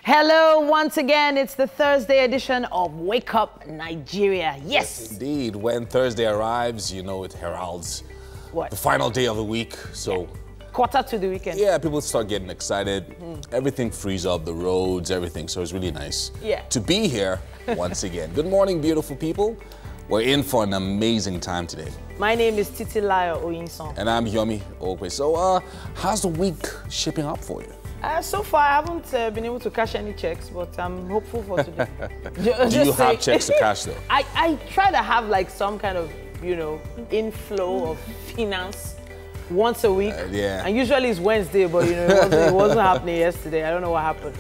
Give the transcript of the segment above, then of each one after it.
Hello, once again, it's the Thursday edition of Wake Up Nigeria. Yes. Indeed, when Thursday arrives, you know it heralds What? the final day of the week. So, Quarter to the weekend. yeah, people start getting excited. Everything frees up, the roads, everything. So it's really nice to be here once again. Good morning, beautiful people. We're in for an amazing time today. My name is Titilayo Oyinson. And I'm Yomi Okwe. So, how's the week shaping up for you? So far, I haven't been able to cash any checks, but I'm hopeful for today. Do you have checks to cash, though? I try to have like some kind of, inflow of finance once a week. Yeah. And usually it's Wednesday, but it wasn't happening yesterday. I don't know what happened.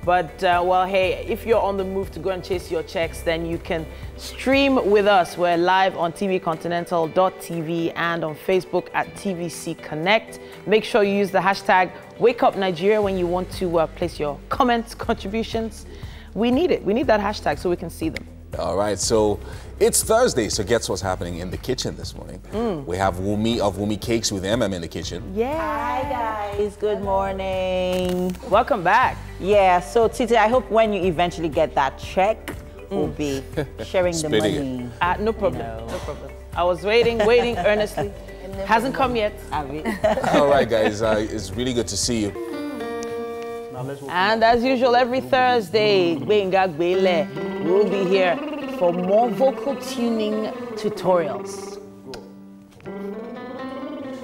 But, well, hey, if you're on the move to go and chase your checks, then you can stream with us. We're live on tvcontinental.tv and on Facebook at TVC Connect. Make sure you use the hashtag WakeUpNigeria when you want to place your comments, contributions. We need it. We need that hashtag so we can see them. All right, so it's Thursday, so guess what's happening in the kitchen this morning? We have Wumi of Wumi Cakes with MM in the kitchen. Yeah. Hi guys, good morning. Welcome back. Yeah, so Titi, I hope when you eventually get that check, we'll be sharing the money. No problem, no problem. I was waiting earnestly. Hasn't come yet. All right, guys, it's really good to see you. And as usual, every Thursday, Gbenga Gbele will be here for more vocal tuning tutorials.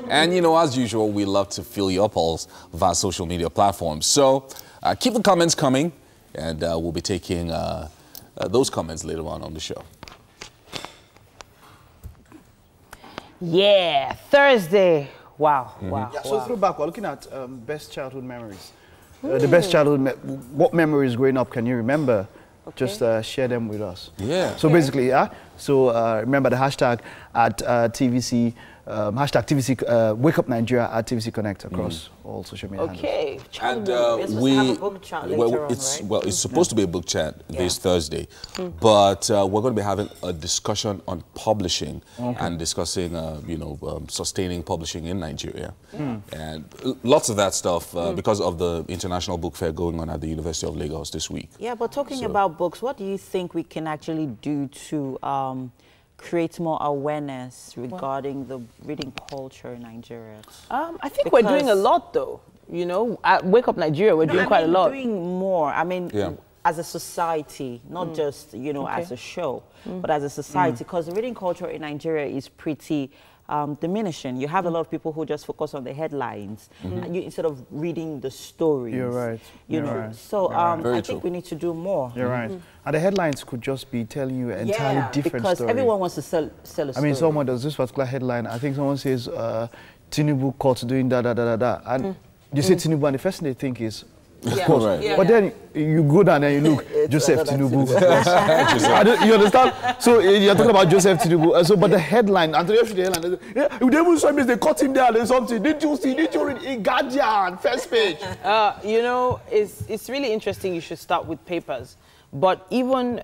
And as usual, we love to fill your polls via social media platforms. So keep the comments coming, and we'll be taking those comments later on the show. Yeah, Thursday. Wow, wow. Yeah, so throwback, we're looking at best childhood memories. The best childhood, what memories growing up can you remember? Okay. Just share them with us. Yeah. So basically, remember the hashtag at TVC, hashtag TVC, Wake Up Nigeria at TVC Connect across all social media Okay. And it's supposed to be a book chat this Thursday, but we're going to be having a discussion on publishing and discussing, sustaining publishing in Nigeria. And lots of that stuff because of the International Book Fair going on at the University of Lagos this week. Yeah, but talking about books, what do you think we can actually do to create more awareness regarding the reading culture in Nigeria? I think we're doing a lot, though. At Wake Up Nigeria, we're doing quite a lot. We're doing more. I mean, as a society, not just, as a show, but as a society, because the reading culture in Nigeria is pretty diminishing. You have a lot of people who just focus on the headlines and instead of reading the stories. You're right. Right. So I think we need to do more. You're right. And the headlines could just be telling you an entirely different story. Because everyone wants to sell a story. I mean, someone does this particular headline. I think someone says, Tinubu caught doing da-da-da-da-da. And you say Tinubu, and the first thing they think is, of course. But then you go down and you look, Joseph Tinubu. You understand? So you're talking about Joseph Tinubu. But the headline, and the headline, they caught him there and something. Did you read in Guardian, first page? It's really interesting. You should start with papers. But even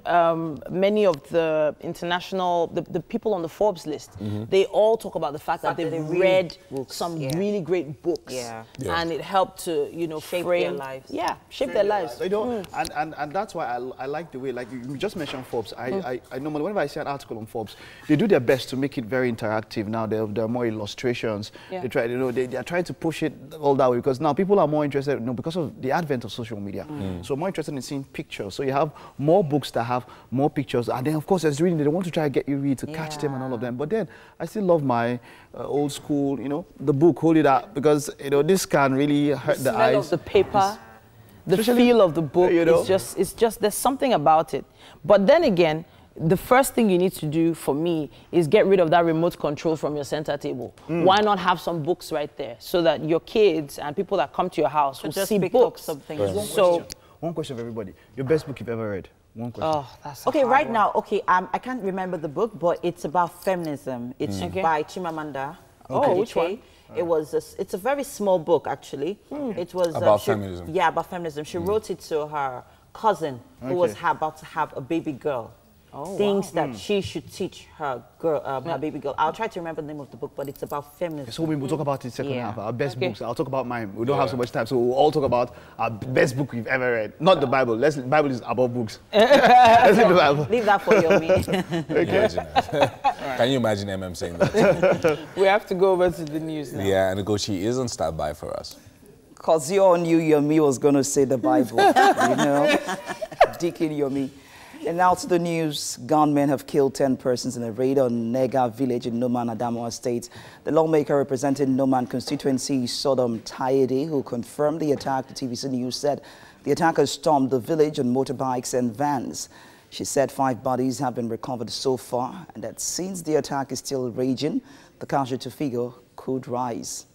many of the international, the people on the Forbes list, they all talk about the fact that they've read some really great books. And it helped to, shape frame their lives. Yeah, shape their lives. And that's why I like the way, like you just mentioned Forbes. I normally, whenever I see an article on Forbes, they do their best to make it very interactive. Now there are more illustrations. They try, they are trying to push it all that way because now people are more interested, because of the advent of social media. So more interested in seeing pictures. So you have more books that have more pictures, and then of course there's reading. They want to try to get you read to catch them and all of them. But then I still love my old school, the book, hold it up, because this can really hurt the eyes. The smell of the paper, the feel of the book. It's just there's something about it. But then again, the first thing you need to do for me is get rid of that remote control from your center table. Why not have some books right there so that your kids and people that come to your house will see books? One question for everybody. Your best book you've ever read? One question. Oh, that's okay. Right now, I can't remember the book, but it's about feminism. It's by Chimamanda. Oh, which one? It's a very small book, actually. It was about feminism. Yeah, about feminism. She wrote it to her cousin who was about to have a baby girl. things that she should teach her girl, her baby girl. I'll try to remember the name of the book, but it's about feminism. So we'll talk about it second half, our best books. I'll talk about mine. We don't have so much time, so we'll all talk about our best book we've ever read. Not the Bible. Bible is above books. Let's leave the Bible. Leave that for Yomi. Can you imagine MM saying that? We have to go over to the news now. Yeah, and Ugochi is on standby for us. Because you all knew Yomi was going to say the Bible, you know, Deacon Yomi. And now to the news. Gunmen have killed 10 persons in a raid on Nega village in Noman, Adamawa State. The lawmaker representing Noman constituency, Sodom Tayede, who confirmed the attack to TVC News, said the attackers stormed the village on motorbikes and vans. She said 5 bodies have been recovered so far, and that since the attack is still raging, the casualty figure could rise.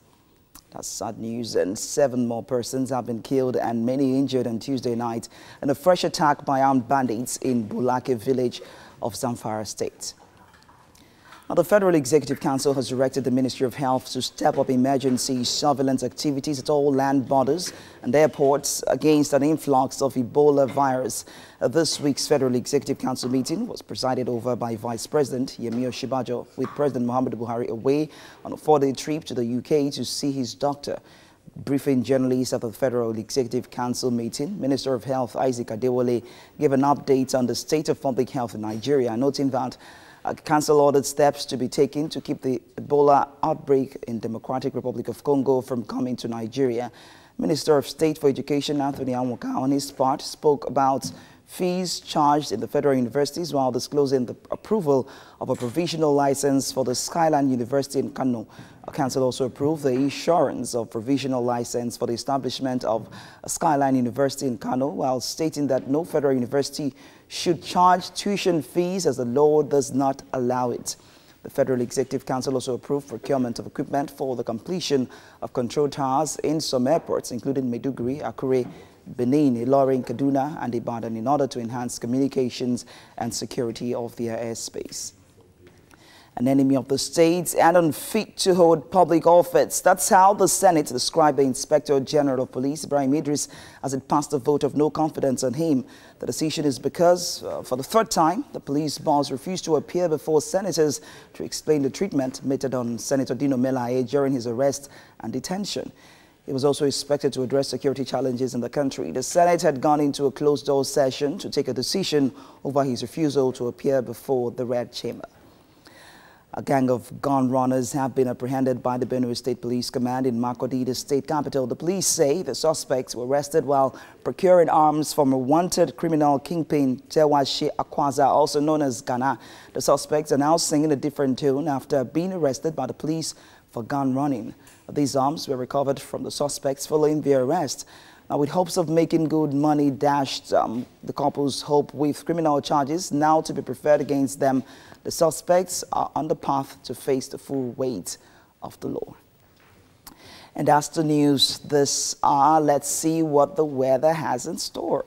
That's sad news, and 7 more persons have been killed and many injured on Tuesday night in a fresh attack by armed bandits in Bulake village of Zamfara State. Now, the Federal Executive Council has directed the Ministry of Health to step up emergency surveillance activities at all land borders and airports against an influx of Ebola virus. This week's Federal Executive Council meeting was presided over by Vice President Yemi Osinbajo, with President Muhammadu Buhari away on a 4-day trip to the UK to see his doctor. Briefing journalists at the Federal Executive Council meeting, Minister of Health Isaac Adewale gave an update on the state of public health in Nigeria, noting that Council ordered steps to be taken to keep the Ebola outbreak in Democratic Republic of Congo from coming to Nigeria. Minister of State for Education Anthony Anwoka, on his part, spoke about fees charged in the federal universities while disclosing the approval of a provisional license for the Skyline University in Kano. Council also approved the issuance of provisional license for the establishment of a Skyline University in Kano, while stating that no federal university should charge tuition fees as the law does not allow it. The Federal Executive Council also approved procurement of equipment for the completion of control towers in some airports, including Maiduguri, Akure, Benin, Ilorin, Kaduna, and Ibadan, in order to enhance communications and security of their airspace. An enemy of the state and unfit to hold public office. That's how the Senate described the Inspector General of Police, Ibrahim Idris, as it passed a vote of no confidence on him. The decision is because, for the 3rd time, the police boss refused to appear before senators to explain the treatment meted on Senator Dino Melaye during his arrest and detention. He was also expected to address security challenges in the country. The Senate had gone into a closed-door session to take a decision over his refusal to appear before the Red Chamber. A gang of gun runners have been apprehended by the Benue State Police Command in Makurdi, the state capital. The police say the suspects were arrested while procuring arms from a wanted criminal kingpin, Tewashe Akwaza, also known as Ghana. The suspects are now singing a different tune after being arrested by the police for gun running. These arms were recovered from the suspects following their arrest. Now, with hopes of making good money dashed, the couple's hope with criminal charges now to be preferred against them. The suspects are on the path to face the full weight of the law. And that's the news this hour. Let's see what the weather has in store.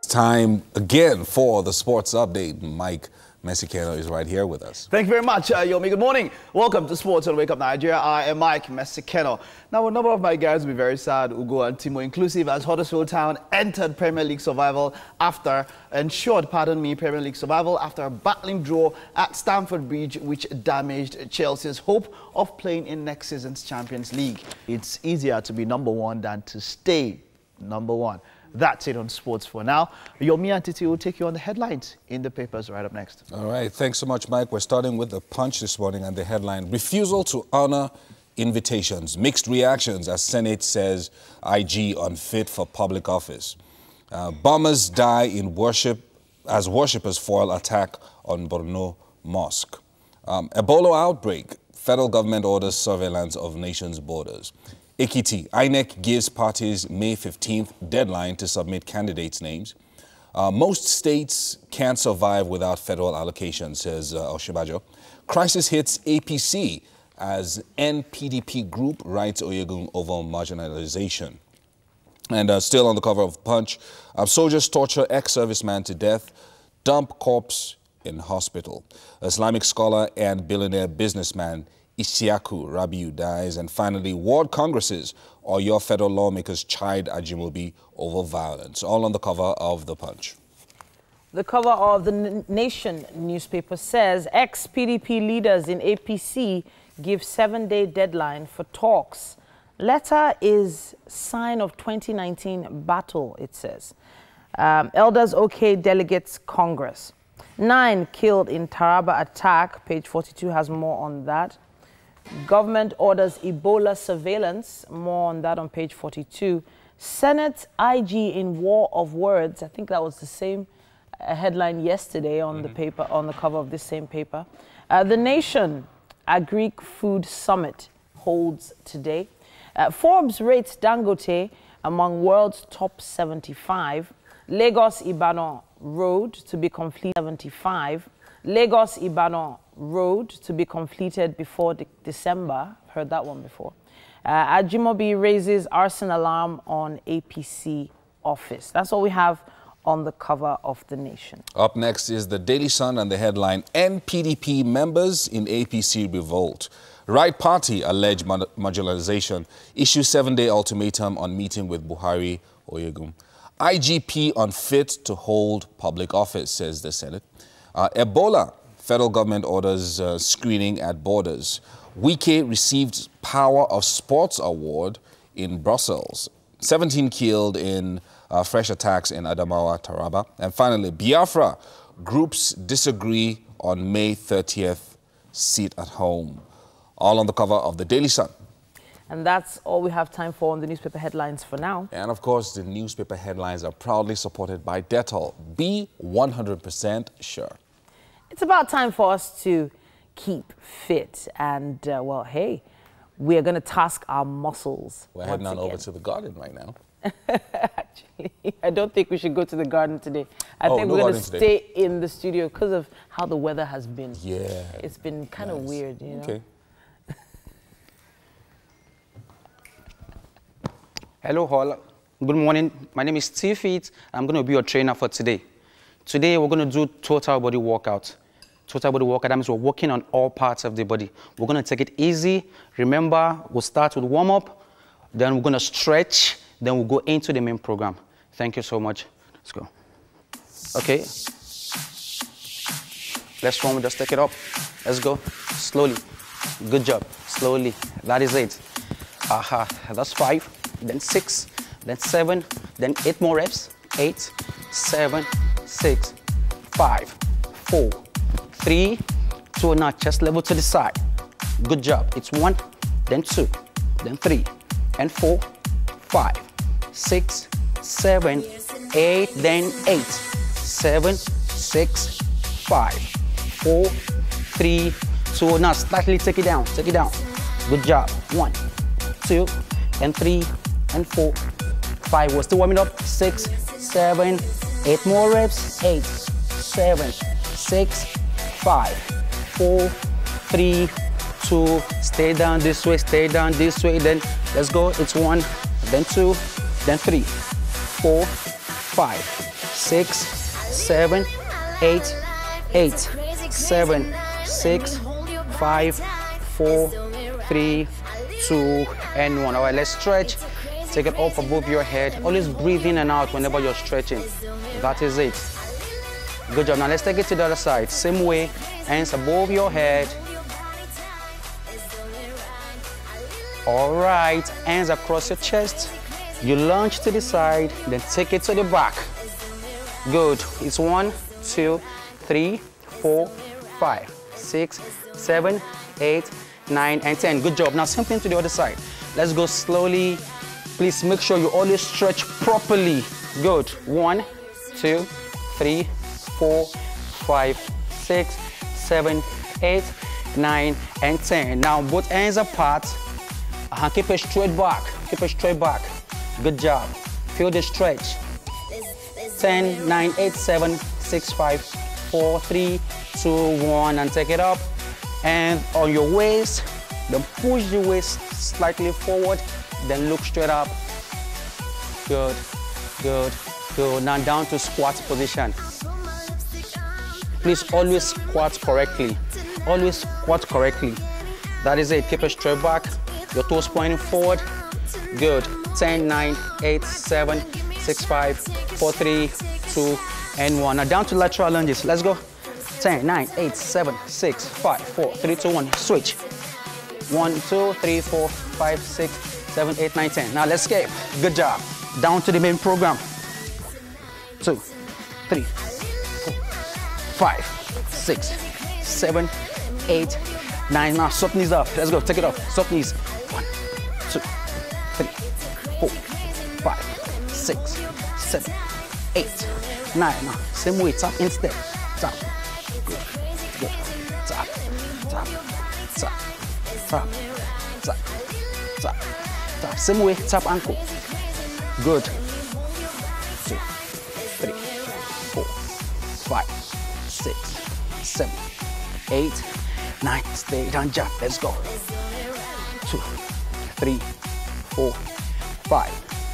Time again for the sports update. Mike Mesikeno is right here with us. Thank you very much, Yomi. Good morning. Welcome to Sports on Wake Up Nigeria. I am Mike Mesikeno. Now, a number of my guys will be very sad, Ugo and Timo inclusive, as Huddersfield Town entered Premier League survival after, Premier League survival after a battling draw at Stamford Bridge, which damaged Chelsea's hope of playing in next season's Champions League. It's easier to be number one than to stay number one. That's it on sports for now. Yomi and Titi will take you on the headlines in the papers right up next. All right. Thanks so much, Mike. We're starting with the Punch this morning and the headline, refusal to honor invitations. Mixed reactions as Senate says IG unfit for public office. Bombers die in worship as worshippers foil attack on Borno Mosque. Ebola outbreak. Federal government orders surveillance of nation's borders. Ekiti, INEC gives parties May 15th deadline to submit candidates' names. Most states can't survive without federal allocation, says Oshibajo. Crisis hits APC as NPDP group writes Oyegun over marginalization. And still on the cover of Punch, soldiers torture ex-serviceman to death, dump corpse in hospital. Islamic scholar and billionaire businessman Isiaku Rabiu dies. And finally, ward congresses or your federal lawmakers chide Ajimobi over violence. All on the cover of the Punch. The cover of the Nation newspaper says ex-PDP leaders in APC give 7-day deadline for talks. Letter is sign of 2019 battle, it says. Elders OK delegates Congress. 9 killed in Taraba attack. Page 42 has more on that. Government orders Ebola surveillance. More on that on page 42. Senate IG in war of words. I think that was the same headline yesterday on the paper, on the cover of this same paper. The Nation Agri Food Summit holds today. Forbes rates Dangote among world's top 75. Lagos-Ibadan road to be completed 75. Lagos-Ibadan road to be completed before December. Heard that one before. Ajimobi raises arson alarm on APC office. That's all we have on the cover of the Nation. Up next is the Daily Sun and the headline, NPDP members in APC revolt. Right Party allege marginalization. Issue 7-day ultimatum on meeting with Buhari Oyegun. IGP unfit to hold public office, says the Senate. Ebola, federal government orders screening at borders. Wike received Power of Sports Award in Brussels. 17 killed in fresh attacks in Adamawa, Taraba. And finally, Biafra, groups disagree on May 30th seat at home. All on the cover of the Daily Sun. And that's all we have time for on the newspaper headlines for now. And of course, the newspaper headlines are proudly supported by Dettol. Be 100% sure. It's about time for us to keep fit. And, well, hey, we're going to task our muscles. We're heading on over to the garden right now. Actually, I don't think we should go to the garden today. I think we're going to stay in the studio because of how the weather has been. Yeah. It's been kind of weird, you know. Okay. Hello all, good morning. My name is Steve Feet. I'm going to be your trainer for today. Today we're going to do total body workout. Total body workout, that means we're working on all parts of the body. We're going to take it easy. Remember, we'll start with warm up, then we're going to stretch, then we'll go into the main program. Thank you so much. Let's go. Okay. Let's warm, just take it up. Let's go. Slowly. Good job. Slowly. That is it. Aha. That's 5. Then 6, then 7, then 8 more reps. 8, 7, 6, 5, 4, 3, 2, now chest level to the side. Good job. It's 1, then 2, then 3, and 4, 5, 6, 7, 8, then 8, 7, 6, 5, 4, 3, 2, now slightly take it down, Good job. 1, 2, and 3, and 4, 5. We're still warming up. 6, 7, 8 more reps. 8, 7, 6, 5, 4, 3, 2. Stay down this way. Then let's go. It's 1, then 2, then 3, 4, 5, 6, 7, 8, 8, 7, 6, 5, 4, 3, 2, and 1. All right, let's stretch. Take it up above your head. Always breathe in and out whenever you're stretching. That is it. Good job. Now let's take it to the other side. Same way, hands above your head. All right, hands across your chest. You launch to the side, then take it to the back. Good. It's 1, 2, 3, 4, 5, 6, 7, 8, 9, and 10. Good job. Now same thing to the other side. Let's go slowly. Please make sure you always stretch properly. Good. 1, 2, 3, 4, 5, 6, 7, 8, 9, and 10. Now both hands apart. Keep it straight back. Keep it straight back. Good job. Feel the stretch. 10, 9, 8, 7, 6, 5, 4, 3, 2, 1, and take it up. And on your waist, then push the waist slightly forward, then look straight up. Good, good, good. Now down to squat position. Please always squat correctly. Always squat correctly. That is it. Keep it straight back. Your toes pointing forward. Good. 10, 9, 8, 7, 6, 5, 4, 3, 2, and 1. Now down to lateral lunges. Let's go. 10, 9, 8, 7, 6, 5, 4, 3, 2, 1. Switch. 1, 2, 3, 4, 5, 6, 7, 8, 9, 10. Now let's escape. Good job. Down to the main program. 2, 3, 4, 5, 6, 7, 8, 9. Now swap knees up. Let's go. Take it off. Swap knees. 1, 2, 3, 4, 5, 6, 7, 8, 9. Now same way. Tap instead. Tap. Good. Good. Tap. Tap. Tap. Tap. Tap. Tap. Tap. Same way. Tap ankle. Good. 2, 3, 4, 5, 6, 7, 8, 9. Stay down, jump. Let's go. 2, 3, 4, 5,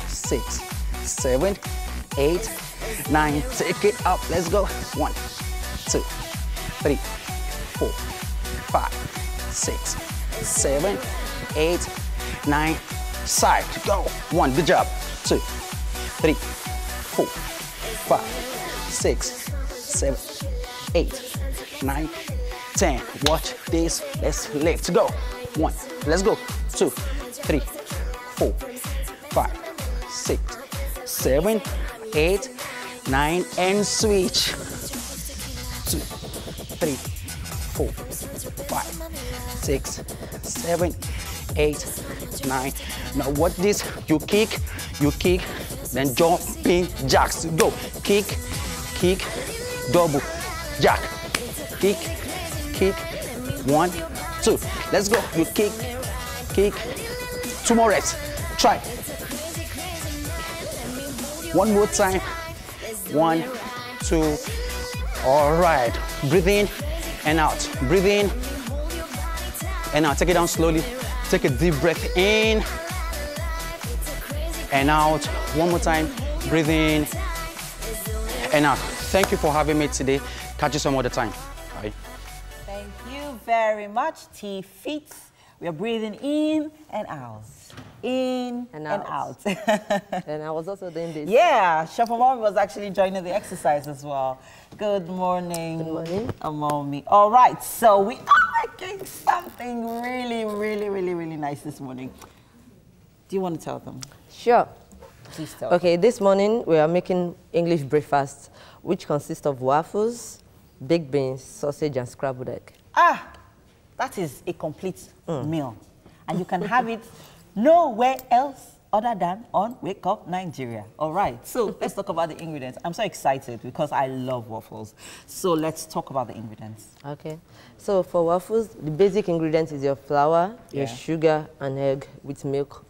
6, 7, 8, 9. Take it up. Let's go. 1, 2, 3, 4, 5, 6, 7, 8, 9. Side. Go. 1. Good job. 2, 3, 4, 5, 6, 7, 8, 9, 10. Watch this. Let's lift. Go. 1. Let's go. 2, 3, 4, 5, 6, 7, 8, 9, and switch. 2, 3, 4, 5, 6, 7, 8, 9. Now what this? You kick, then jumping jacks. Go. Kick, kick, double, jack. Kick, kick. 1, 2. Let's go. You kick, kick. 2 more reps. Try. 1 more time. 1, 2. All right. Breathe in and out. Breathe in and out. Take it down slowly. Take a deep breath in and out. 1 more time. Breathe in and out. Thank you for having me today. Catch you some other time. Bye. Thank you very much, T-Feet. We are breathing in and out. In and out. And I was also doing this. Yeah, Chef Mommy was actually joining the exercise as well. Good morning. Good morning. Mommy. All right, so we are making something really nice this morning. Do you want to tell them? Sure. Please tell Okay, this morning we are making English breakfast, which consists of waffles, baked beans, sausage, and scrambled egg. Ah, that is a complete meal. And you can have it nowhere else other than on Wake Up Nigeria. All right, so let's talk about the ingredients. I'm so excited because I love waffles. So let's talk about the ingredients. Okay, so for waffles, the basic ingredient is your flour, your sugar, and egg with milk.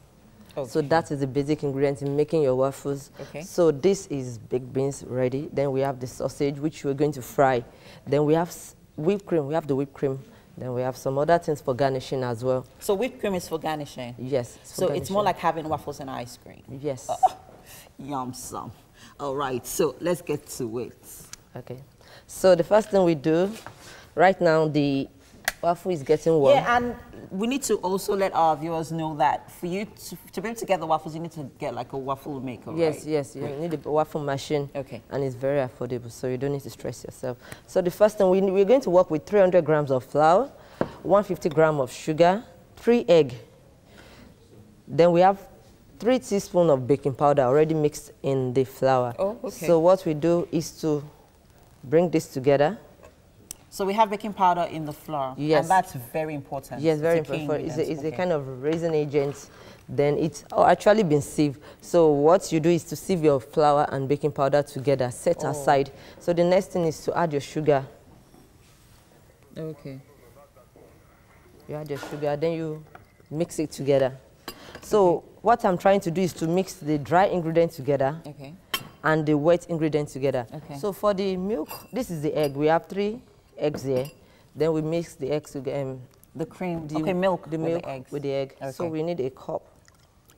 Okay. So that is the basic ingredient in making your waffles. Okay. So this is baked beans ready. Then we have the sausage, which we're going to fry. Then we have whipped cream. We have the whipped cream. Then we have some other things for garnishing as well. So whipped cream is for garnishing? Yes. So it's more like having waffles and ice cream? Yes. Yum some. All right, so let's get to it. Okay. So the first thing we do, right now the waffle is getting warm. Yeah, and we need to also let our viewers know that for you to be able to get the waffles, you need to get like a waffle maker, yes, right? Yes, you need a waffle machine. Okay. And it's very affordable, so you don't need to stress yourself. So the first thing, we're going to work with 300 grams of flour, 150 grams of sugar, 3 eggs. Then we have 3 teaspoons of baking powder already mixed in the flour. Oh, okay. So what we do is to bring this together. So we have baking powder in the flour. Yes. And that's very important. Yes, very important. It's a kind of raising agent. Then it's actually been sieved. So what you do is to sieve your flour and baking powder together, set aside. So the next thing is to add your sugar. Okay. You add your sugar, then you mix it together. So what I'm trying to do is to mix the dry ingredient together and the wet ingredient together. Okay. So for the milk, this is the egg. We have 3 eggs here. Then we mix the eggs together. The cream, milk with the egg. With the egg. Okay. So we need a cup.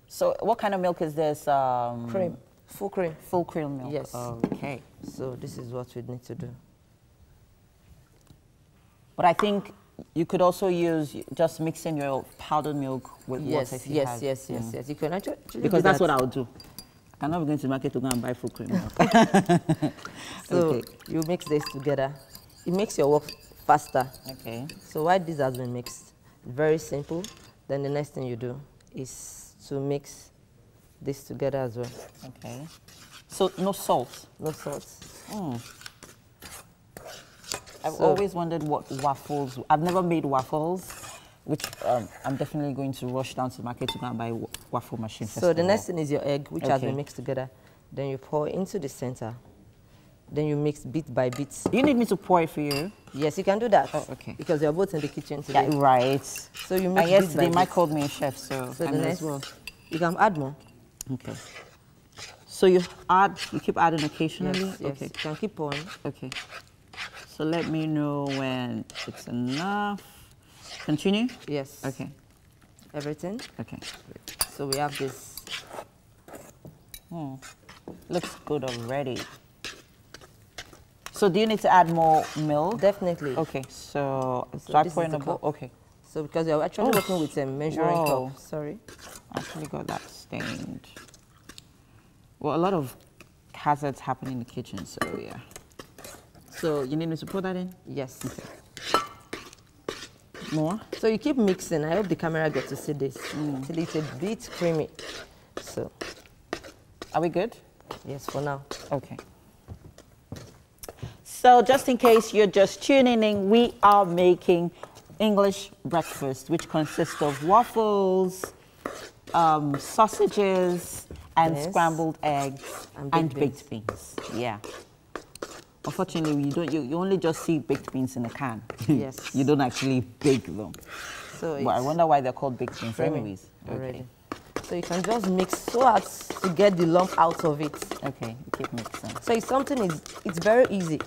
So what kind of milk is this? Cream. Full cream. Full cream milk. Yes. Okay. So this is what we need to do. But I think you could also use just mixing your powdered milk with water if you have. Yes. You can actually because that's what I would do. I'm not going to the market to go and buy full cream milk. So you mix this together. It makes your work faster. Okay. So while this has been mixed, very simple. Then the next thing you do is to mix this together as well. Okay. So no salt? No salt. I've always wondered what waffles, I've never made waffles, which I'm definitely going to rush down to the market to go and buy waffle machine. So the next thing is your egg, which has been mixed together. Then you pour into the center. Then you mix bit by bit. You need me to pour it for you? Yes, you can do that. Oh, okay. Because you're both in the kitchen today. Yeah, right. So you mix yes, they might call me a chef, so the next one, you can add more. Okay. So you keep adding occasionally? Yes, okay. You can keep on. Okay. So let me know when it's enough. Continue? Yes. Okay. Everything? Okay. So we have this. Looks good already. So do you need to add more milk? Definitely. Okay, so I pour in the bowl. Okay. So because you're actually working with a measuring cup. Sorry. I actually got that stained. Well, a lot of hazards happen in the kitchen, so yeah. So you need me to put that in? Yes. Okay. More? So you keep mixing. I hope the camera gets to see this. Till it's a bit creamy. So. Are we good? Yes, for now. Okay. So just in case you're just tuning in, we are making English breakfast, which consists of waffles, sausages, and scrambled eggs and baked beans. Yeah. Unfortunately, you only just see baked beans in a can. Yes. You don't actually bake them. So I wonder why they're called baked beans anyways. Already. So you can just mix so as to get the lump out of it. Okay, you keep mixing. So it's something, it's very easy.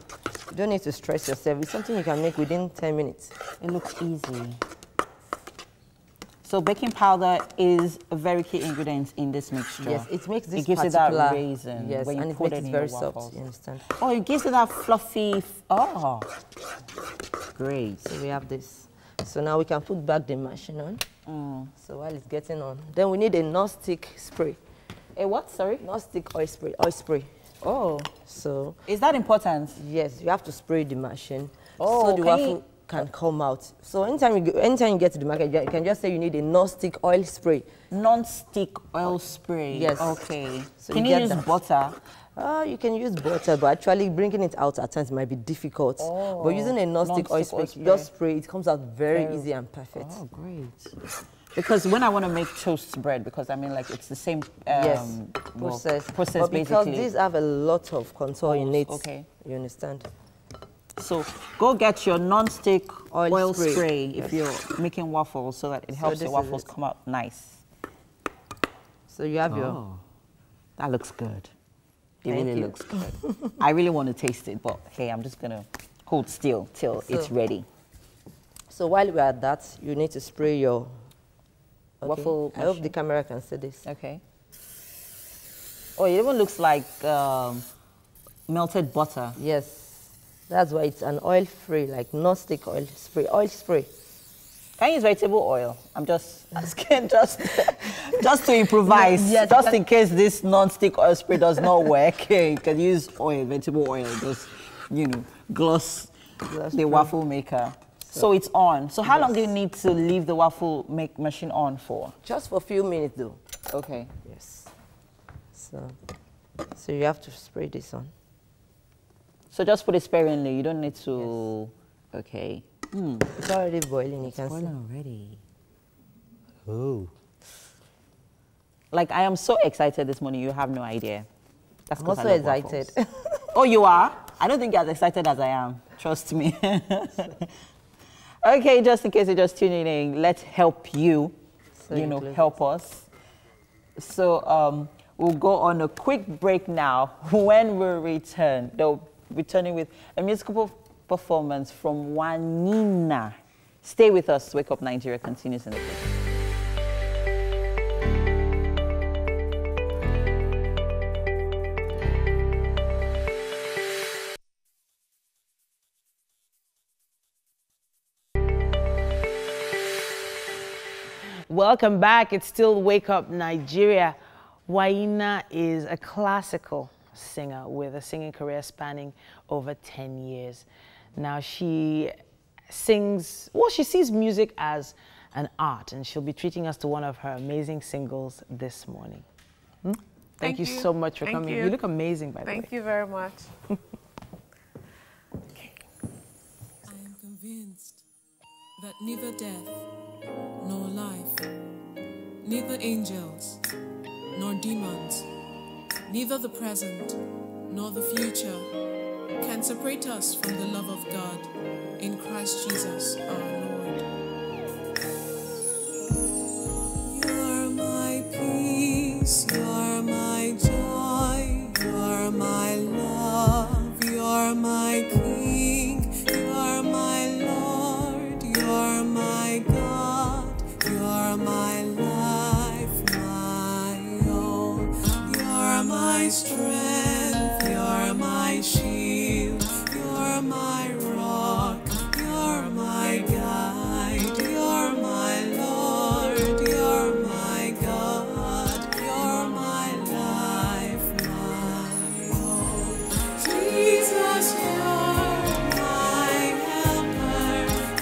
You don't need to stress yourself. It's something you can make within 10 minutes. It looks easy. So baking powder is a very key ingredient in this mixture. Yes, it makes this It gives it that raisin. Yes, when you and it put makes it very soft, you understand? Oh, it gives it that fluffy, great. So we have this. So now we can put back the machine on. So while it's getting on, then we need a non-stick spray. A what, sorry? Non-stick oil spray. Oh. So. Is that important? Yes, you have to spray the machine. So the waffle can come out. So anytime you get to the market, you can just say you need a non-stick oil spray. Non-stick oil spray? Yes. Okay. So can you use butter? You can use butter, but actually bringing it out at times might be difficult. But using a non-stick oil spray, just spray, it comes out very easy and perfect. Oh, great. Because when I want to make toast bread, because I mean, like, it's the same process but basically. Because these have a lot of contour in it. Okay. You understand? So go get your non-stick oil spray if you're making waffles, so that it helps the waffles come out nice. So you have your... That looks good. It really looks good. I really want to taste it, but hey, I'm just going to hold still till it's ready. So while we're at that, you need to spray your waffle machine. I hope the camera can see this. Okay. Oh, it even looks like melted butter. Yes. That's why it's an oil-free, like non-stick oil spray. Can you use vegetable oil? I'm just asking, just to improvise. Yes, just in case this non-stick oil spray does not work, you can use vegetable oil, just, gloss the waffle maker. So it's on. So how long do you need to leave the waffle machine on for? Just for a few minutes, though. Okay. Yes. So you have to spray this on. So just put it sparingly. You don't need to. Yes. Okay. It's already boiling. You can see. Already. Oh. Like, I am so excited this morning. You have no idea. That's I'm also excited. Oh, you are? I don't think you're as excited as I am. Trust me. Okay, just in case you're just tuning in, let's help you. So help us. So we'll go on a quick break now. When we return, they'll be returning with a musical performance from Wanina. Stay with us. Wake Up Nigeria continues in the break. Welcome back. It's still Wake Up Nigeria. Wanina is a classical singer with a singing career spanning over 10 years. Now she sings, well, she sees music as an art, and she'll be treating us to one of her amazing singles this morning. Thank you so much for coming. You look amazing, by the way. Thank you very much. I am convinced that neither death nor life, neither angels nor demons, neither the present nor the future can separate us from the love of God in Christ Jesus our Lord. You're my peace, you're my joy, you're my love, you're my King, you're my Lord, you're my God, you're my life, my own. You're my strength, you're my shield, you're my rock, you're my guide, you're my Lord, you're my God, you're my life, my own. Jesus, you're my helper,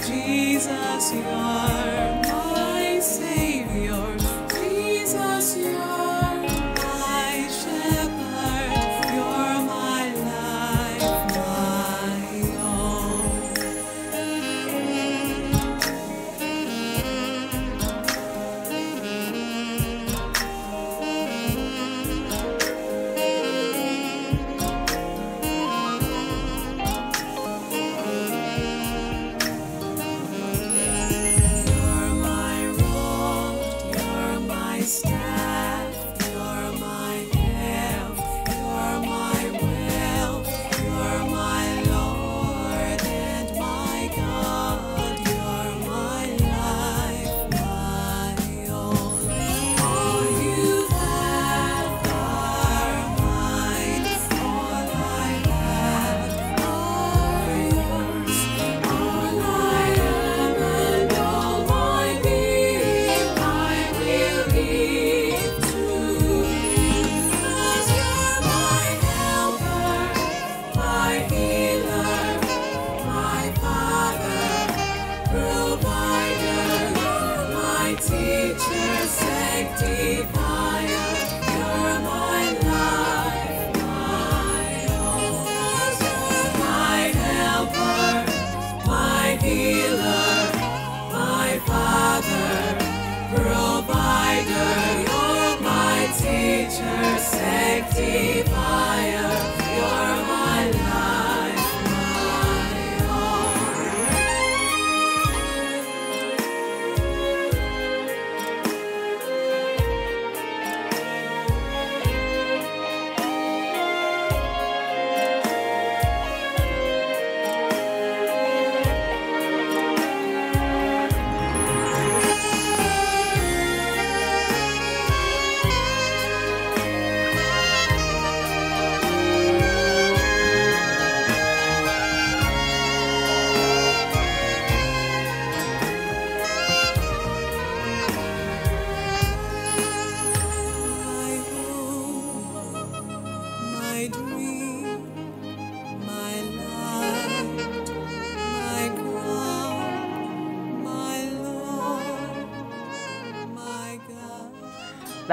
Jesus, you're my Savior, Jesus, you're my shepherd, you're my life.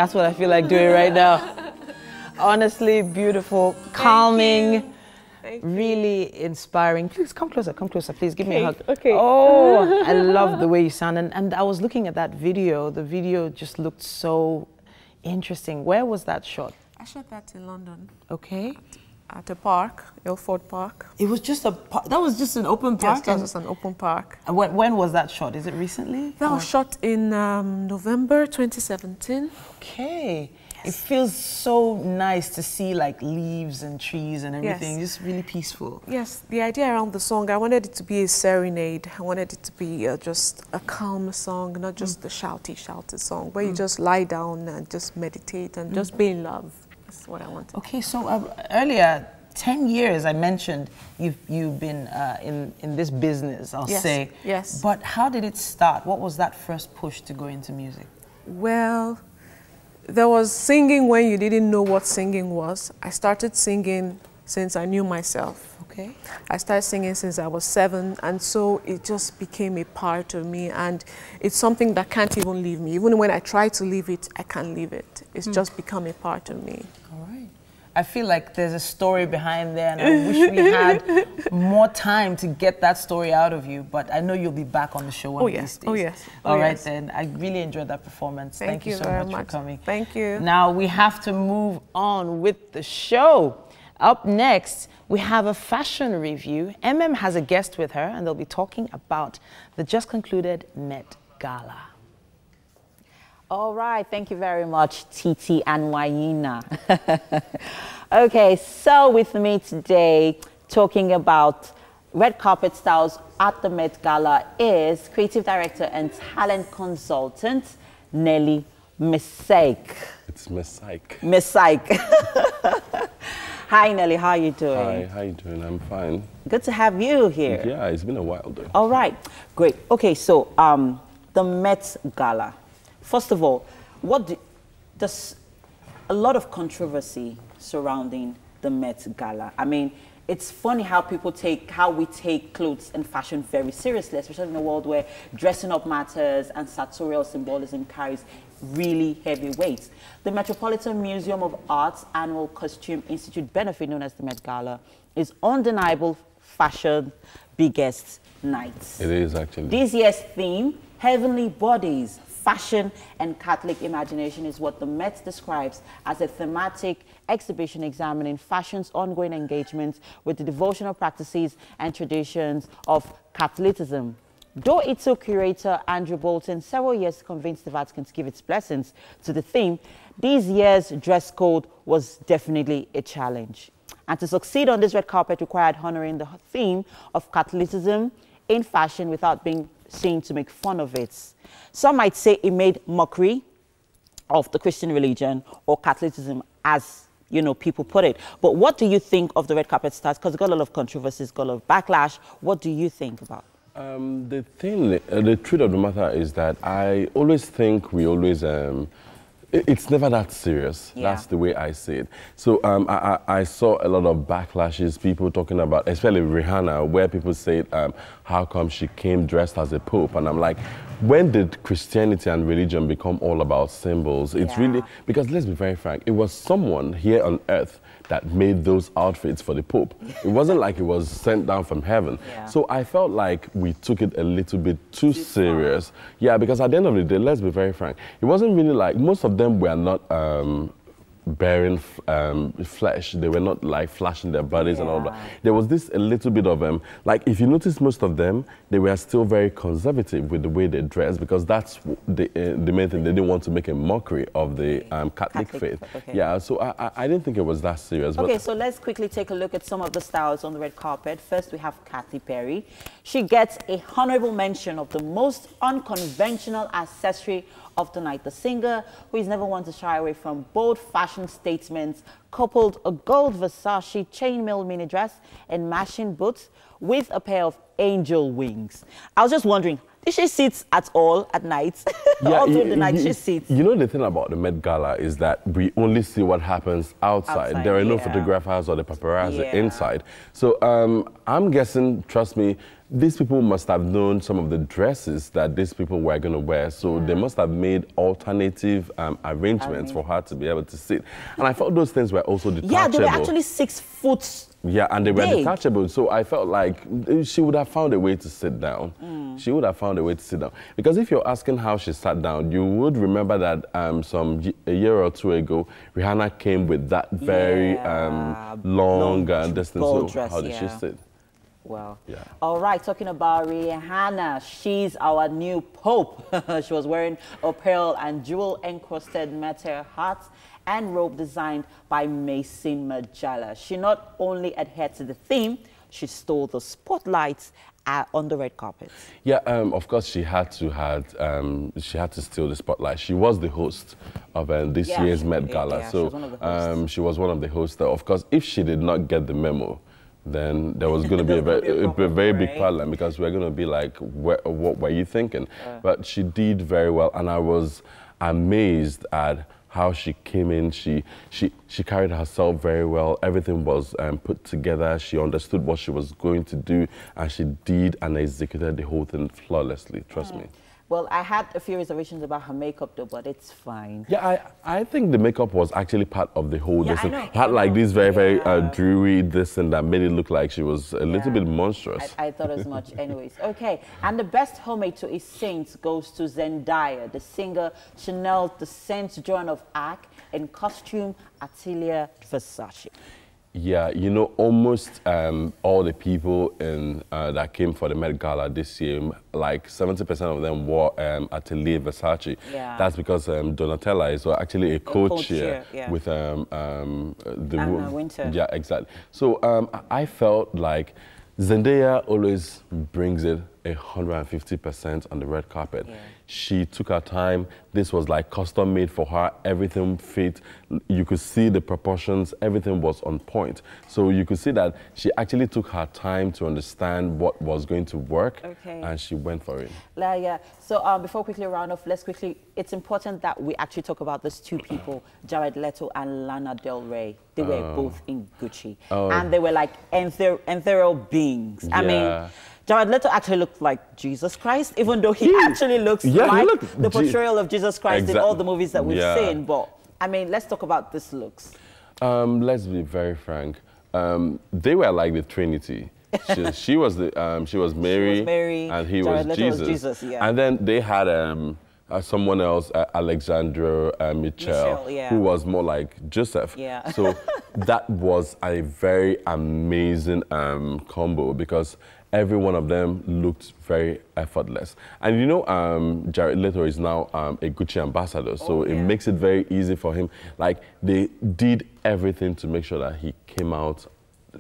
That's what I feel like doing right now. Honestly, beautiful, calming, really inspiring. Please come closer, please give me a hug. Okay. Oh, I love the way you sound. And I was looking at that video. The video just looked so interesting. Where was that shot? I shot that in London. Okay. At a park, Ilford Park. It was just a park. That was just an open park? Yes, that was an open park. And when was that shot? Is it recently? That was shot in November 2017. Okay. Yes. It feels so nice to see like leaves and trees and everything. Yes. Just really peaceful. Yes, the idea around the song, I wanted it to be a serenade. I wanted it to be just a calm song, not just the shouty song, where you just lie down and just meditate and just be in love. That's what I wanted. Okay, so earlier, 10 years I mentioned you've been in this business, I'll say. Yes. But how did it start? What was that first push to go into music? Well, there was singing when you didn't know what singing was. I started singing since I knew myself. Okay. I started singing since I was 7, and so it just became a part of me, and it's something that can't even leave me. Even when I try to leave it, I can't leave it. It's just become a part of me. All right. I feel like there's a story behind there, and I wish we had more time to get that story out of you, but I know you'll be back on the show one of these days. Oh, yes. All right, then. I really enjoyed that performance. Thank you so much for coming. Thank you. Now, we have to move on with the show. Up next, we have a fashion review. has a guest with her, and they'll be talking about the just concluded Met Gala. All right, thank you very much, Titi and Waina. Okay, so with me today, talking about red carpet styles at the Met Gala is creative director and talent consultant, Nelly Misaik. It's Misaik. Misaik. Hi, Nelly, how are you doing? Hi, how you doing? I'm fine. Good to have you here. Yeah, it's been a while though. All right, great. Okay, so the Met Gala. First of all, there's a lot of controversy surrounding the Met Gala. I mean, it's funny how we take clothes and fashion very seriously, especially in a world where dressing up matters and sartorial symbolism carries really heavy weight. The Metropolitan Museum of Art's annual Costume Institute benefit, known as the Met Gala, is undeniable fashion biggest night. It is actually. This year's theme, Heavenly Bodies, Fashion and Catholic Imagination, is what the Met describes as a thematic exhibition examining fashion's ongoing engagement with the devotional practices and traditions of Catholicism. Though it took curator Andrew Bolton several years to convince the Vatican to give its blessings to the theme, this year's dress code was definitely a challenge. And to succeed on this red carpet required honoring the theme of Catholicism in fashion without being seen to make fun of it. Some might say it made mockery of the Christian religion or Catholicism, as people put it. But what do you think of the red carpet stars? Because it got a lot of controversies, got a lot of backlash. What do you think about it? The truth of the matter is that I always think it's never that serious. Yeah. That's the way I see it. So I saw a lot of backlashes, people talking about, especially Rihanna, where people say, how come she came dressed as a pope? And I'm like, when did Christianity and religion become all about symbols? It's really, because let's be very frank, it was someone here on earth that made those outfits for the Pope. It wasn't like it was sent down from heaven. Yeah. So I felt like we took it a little bit too serious. Yeah, because at the end of the day, let's be very frank, it wasn't really like, most of them were not bearing flesh. They were not like flashing their bodies and all that. There was this a little bit of like if you notice, most of them, they were still very conservative with the way they dressed, because that's the main thing. They didn't want to make a mockery of the Catholic faith. Okay. Yeah, so I didn't think it was that serious. Okay, so let's quickly take a look at some of the styles on the red carpet. First, we have Katy Perry. She gets a honorable mention of the most unconventional accessory of the night. The singer, who is never one to shy away from bold fashion statements, coupled a gold Versace chainmail mini dress and matching boots with a pair of angel wings. I was just wondering, did she sit at all at night? Yeah, all through the night she sits. You know, the thing about the Met Gala is that we only see what happens outside. There are no photographers or the paparazzi inside. So I'm guessing, trust me, these people must have known some of the dresses that these people were going to wear. So they must have made alternative arrangements for her to be able to sit. And I felt those things were also detachable. Yeah, they were actually 6 foot. Yeah, and they were detachable. So I felt like she would have found a way to sit down. She would have found a way to sit down. Because if you're asking how she sat down, you would remember that a year or two ago, Rihanna came with that very long distance. So dress, how did she sit? Well, all right, talking about Rihanna, she's our new pope. She was wearing a pearl and jewel-encrusted metal hat and robe designed by Mason Margiela. She not only adhered to the theme, she stole the spotlights on the red carpet. Yeah, of course she had to steal the spotlight. She was the host of this year's Met Gala, so she was one of the hosts. Of course, if she did not get the memo, then there was going to be a very big problem, because we're going to be like, what were you thinking? But she did very well, and I was amazed at how she came in. She carried herself very well. Everything was put together. She understood what she was going to do, and she did and executed the whole thing flawlessly, trust me. Well, I had a few reservations about her makeup, though, but it's fine. Yeah, I think the makeup was actually part of the whole thing. It had like this very dreary and that made it look like she was a little bit monstrous. I thought as much anyways. Okay, and the best homage to a saint goes to Zendaya, the singer Chanel the Saint Joan of Arc, in costume Atelier Versace. Yeah, you know, almost all the people that came for the Met Gala this year, like 70% of them wore Atelier Versace. Yeah. That's because Donatella is actually a co-chair with the Winter. Yeah, exactly. So I felt like Zendaya always brings it 150% on the red carpet. Yeah. She took her time. This was like custom made for her. Everything fit. You could see the proportions. Everything was on point. So you could see that she actually took her time to understand what was going to work, and she went for it. Yeah. So before quickly round off, it's important that we actually talk about these two people, Jared Leto and Lana Del Rey. They were both in Gucci. And they were like ethereal beings. I mean, Jared Leto actually looked like Jesus Christ, even though he actually looks like the portrayal of Jesus Christ in all the movies that we've seen. But, I mean, let's talk about these looks. Let's be very frank. They were like the Trinity. She was Mary, and he was Jesus. And then they had someone else, Alexandra Michelle, who was more like Joseph. So that was a very amazing combo, because every one of them looked very effortless. And you know, Jared Leto is now a Gucci ambassador, so it makes it very easy for him. Like, they did everything to make sure that he came out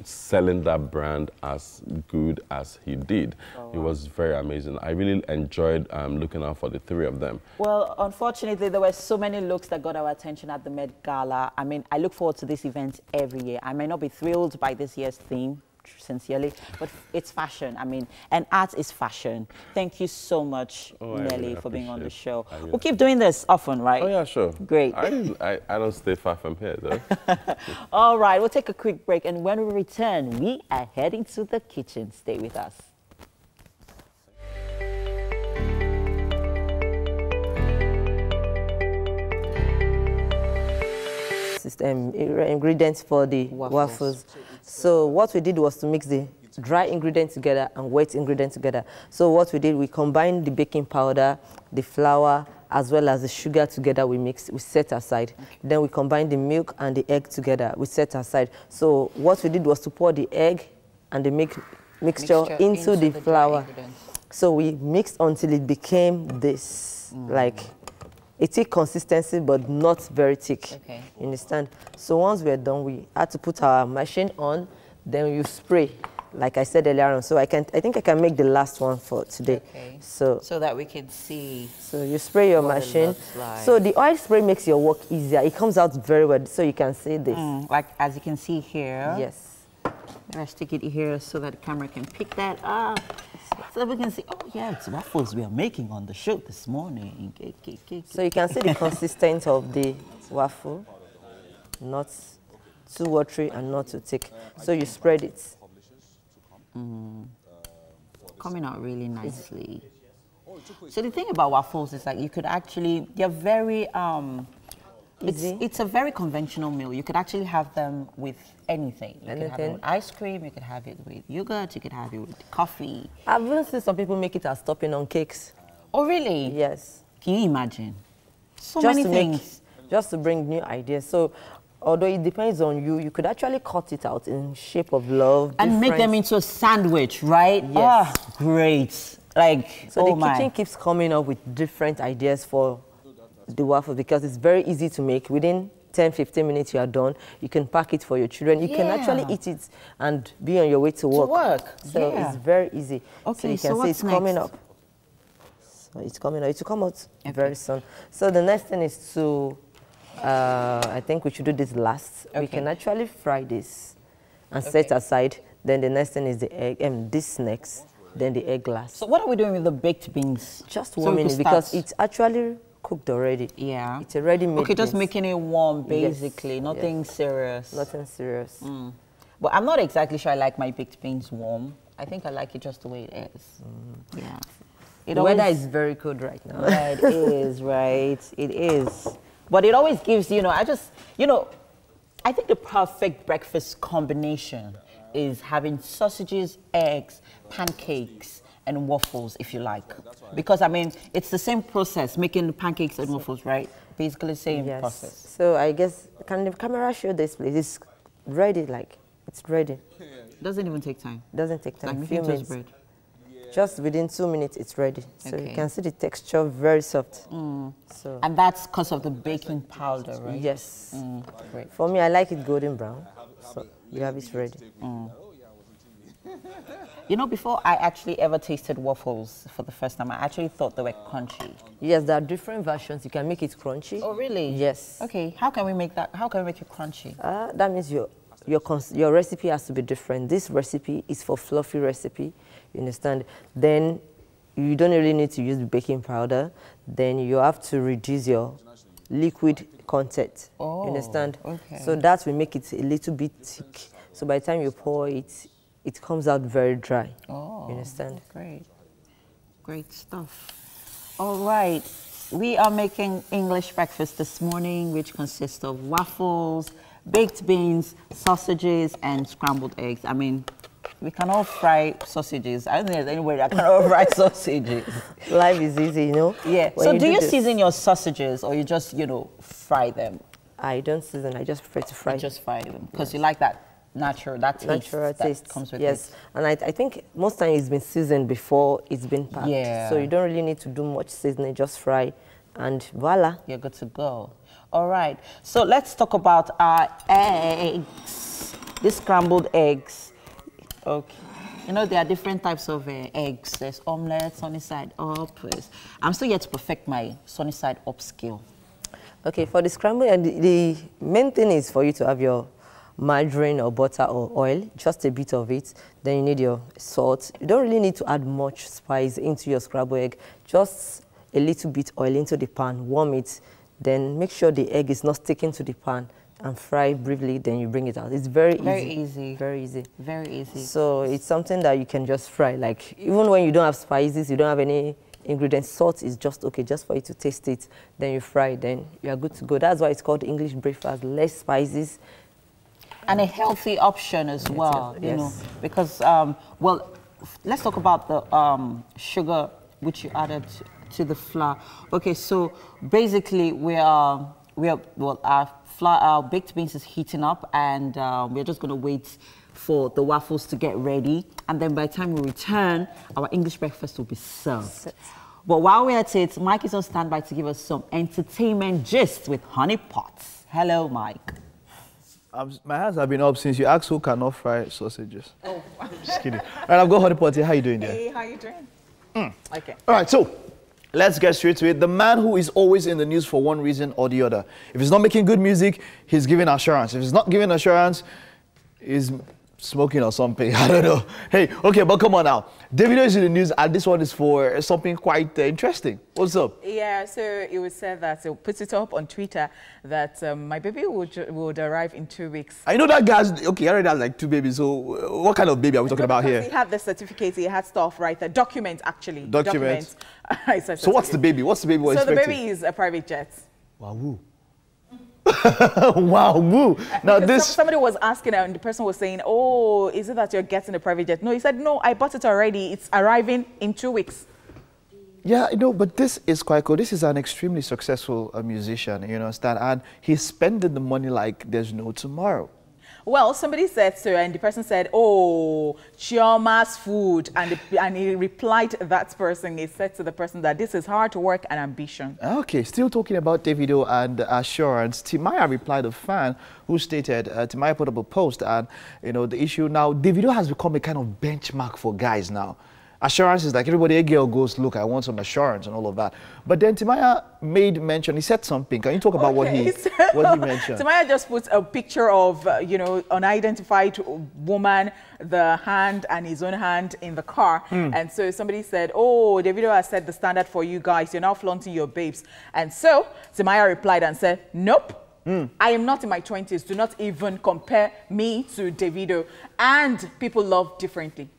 selling that brand as good as he did. It was very amazing. I really enjoyed looking out for the three of them. Well, unfortunately, there were so many looks that got our attention at the Met Gala. I mean, I look forward to this event every year. I may not be thrilled by this year's theme, sincerely, but it's fashion. I mean, and art is fashion. Thank you so much, Nelly, for being on the show. We'll keep doing this often, right? Oh, yeah, sure. Great. I don't stay far from here, though. All right, we'll take a quick break, and when we return, we are heading to the kitchen. Stay with us. Ingredients for the waffles. So what we did was to mix the dry ingredients together and wet ingredients together. So what we did, we combined the baking powder, the flour, as well as the sugar together. We set aside. Then we combined the milk and the egg together. We set aside. So what we did was to pour the egg and the mixture into the flour. So we mixed until it became this, like a thick consistency, but not very thick. You understand? So once we're done, we had to put our machine on, then you spray, like I said earlier on. So I think I can make the last one for today. So that we can see. So you spray your machine. So the oil spray makes your work easier. It comes out very well, so you can see this. Like as you can see here. Yes. I stick it here so that the camera can pick that up. So that we can see, oh yeah, it's waffles we are making on the show this morning. So you can see the consistency of the waffle, not too watery and not too thick. So you spread it. coming out really nicely. So the thing about waffles is like you could actually, they're very, it's a very conventional meal. You could actually have them with anything. You could have it with ice cream, you could have it with yogurt, you could have it with coffee. I've even seen some people make it as topping on cakes. Oh, really? Yes. Can you imagine? So many things. Just to bring new ideas. So, although it depends on you, you could actually cut it out in shape of love. And make them into a sandwich, right? Yes. Ah, great. Like, so the kitchen keeps coming up with different ideas for the waffle because it's very easy to make. Within 10-15 minutes you are done. You can pack it for your children. You can actually eat it and be on your way to work. So it's very easy. Okay, so you can see it's coming up. So it's coming up. It will come out very soon. So the next thing is to, I think we should do this last. We can actually fry this and set aside. Then the next thing is the egg, this next, then the egg last. So what are we doing with the baked beans? Just warming it because it's actually cooked already. Yeah. It's already made. Okay, just making it warm, basically. Yes. Nothing serious. Nothing serious. But I'm not exactly sure I like my baked beans warm. I think I like it just the way it is. Yeah. The weather is very cold right now. Yeah, it is, right? It is. But it always gives, I think the perfect breakfast combination is having sausages, eggs, pancakes, and waffles, if you like. Because, I mean, it's the same process, making pancakes and waffles, right? Basically the same process. So I guess, can the camera show this, please? It's ready, it's ready. Doesn't even take time. Doesn't take time. Like few minutes. Bread. Just within 2 minutes, it's ready. So you can see the texture, very soft. So. And that's because of the baking powder, right? Yes. Great. For me, I like it golden brown. So you have it ready. Before I actually ever tasted waffles for the first time, I actually thought they were crunchy. Yes, there are different versions. You can make it crunchy. Oh, really? Yes. Okay, how can we make that? How can we make it crunchy? That means your recipe has to be different. This recipe is for fluffy recipe. You understand? Then you don't really need to use the baking powder. Then you have to reduce your liquid content. Oh, you understand? Okay. So that will make it a little bit thick. So by the time you pour it, it comes out very dry. Oh, you understand? Great. Great stuff. All right. We are making English breakfast this morning, which consists of waffles, baked beans, sausages, and scrambled eggs. I mean, we can all fry sausages. I don't think there's anywhere that can all fry sausages. Life is easy, Yeah. So do you season your sausages or you just, fry them? I don't season. I just prefer to fry. You just fry them because you like that natural taste comes with it. Yes. And I think most time it's been seasoned before it's been packed. Yeah. So you don't really need to do much seasoning. Just fry and voila. You're good to go. All right. So let's talk about our eggs. These scrambled eggs. Okay. There are different types of eggs. There's omelette, sunny side up. I'm still yet to perfect my sunny side up skill. Okay, for the scrambled, and the main thing is for you to have your margarine or butter or oil, just a bit of it. Then you need your salt. You don't really need to add much spice into your scrambled egg. Just a little bit oil into the pan, warm it. Then make sure the egg is not sticking to the pan. And fry briefly, then you bring it out. It's very easy. Very easy. Very easy. So it's something that you can just fry. Like, even when you don't have spices, you don't have any ingredients, salt is just okay, just for you to taste it. Then you fry, then you are good to go. That's why it's called English breakfast, less spices. And a healthy option as well, because, let's talk about the we're which you added to the flour. Okay, so basically our baked beans is heating up, and we're just going to wait for the waffles to get ready. And then by the time we return, our English breakfast will be served. But while we're at it, Mike is on standby to give us some entertainment gist with Honey Pots. Hello, Mike. My hands have been up since you asked who cannot fry sausages. Oh, just kidding. All right, I've got Honey Pots here. How you doing there? Hey, how you doing? Okay. All right, so let's get straight to it. The man who is always in the news for one reason or the other. If he's not making good music, he's giving assurance. If he's not giving assurance, he's smoking or something. I don't know. Hey, okay, but come on now. Davido is in the news, and this one is for something quite interesting. What's up? Yeah, so it was said that, so put it up on Twitter that my baby would arrive in 2 weeks. I know that guy's, okay, he already has like 2 babies, so what kind of baby are we talking about here? He had the certificate, he had stuff, right? The document, actually. Document. So what's the baby? What's the baby we're expecting? So the baby is a private jet. Wow. Wow, woo. Now somebody was asking and the person was saying, oh, is it that you're getting a private jet? No, he said, no, I bought it already. It's arriving in 2 weeks. Yeah, you know, but this is quite cool. This is an extremely successful musician, you understand? And he's spending the money like there's no tomorrow. Well, somebody said so, and the person said, oh, Chioma's food. And he replied to that person, he said to the person that this is hard work and ambition. Okay, still talking about Davido and Assurance, Timaya replied a fan who stated, Timaya put up a post, and, you know, the issue now, Davido has become a kind of benchmark for guys now. Assurance is like everybody, a girl goes, look, I want some assurance and all of that. But then Timaya made mention, he said something. Can you talk about what he mentioned? Timaya just put a picture of, you know, unidentified woman, the hand and his own hand in the car. And so somebody said, oh, Davido has set the standard for you guys. You're now flaunting your babes. And so Timaya replied and said, nope. I am not in my 20s. Do not even compare me to Davido. And people love differently.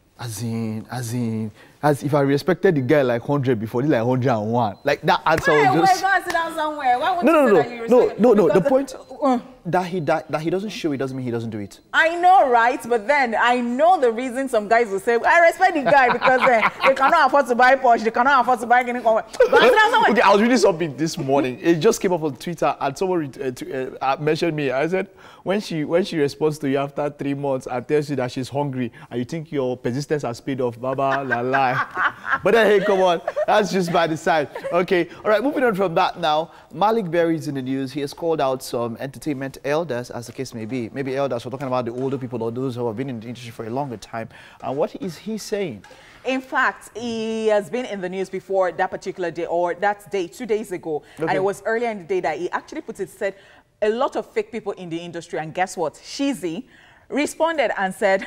As if I respected the guy like 100 before, this like 101. Like that answer was just... Why go and sit down somewhere? Why won't you say that you respect? No. The point that he doesn't show it doesn't mean he doesn't do it. I know, right? But then I know the reason some guys will say, I respect the guy because they cannot afford to buy Porsche, they cannot afford to buy anything. Okay, I was reading something this morning. It just came up on Twitter and someone mentioned me. I said, when she responds to you after 3 months and tells you that she's hungry and you think your persistence has paid off, baba, la la. But then, hey, come on, that's just by the side. Okay, all right, moving on from that now. Malik Berry is in the news. He has called out some entertainment elders, as the case may be. Maybe elders, we're talking about the older people or those who have been in the industry for a longer time. And what is he saying? In fact, he has been in the news before that particular day, or that day, 2 days ago. Okay. And it was earlier in the day that he actually said a lot of fake people in the industry. And guess what? Shizzy responded and said,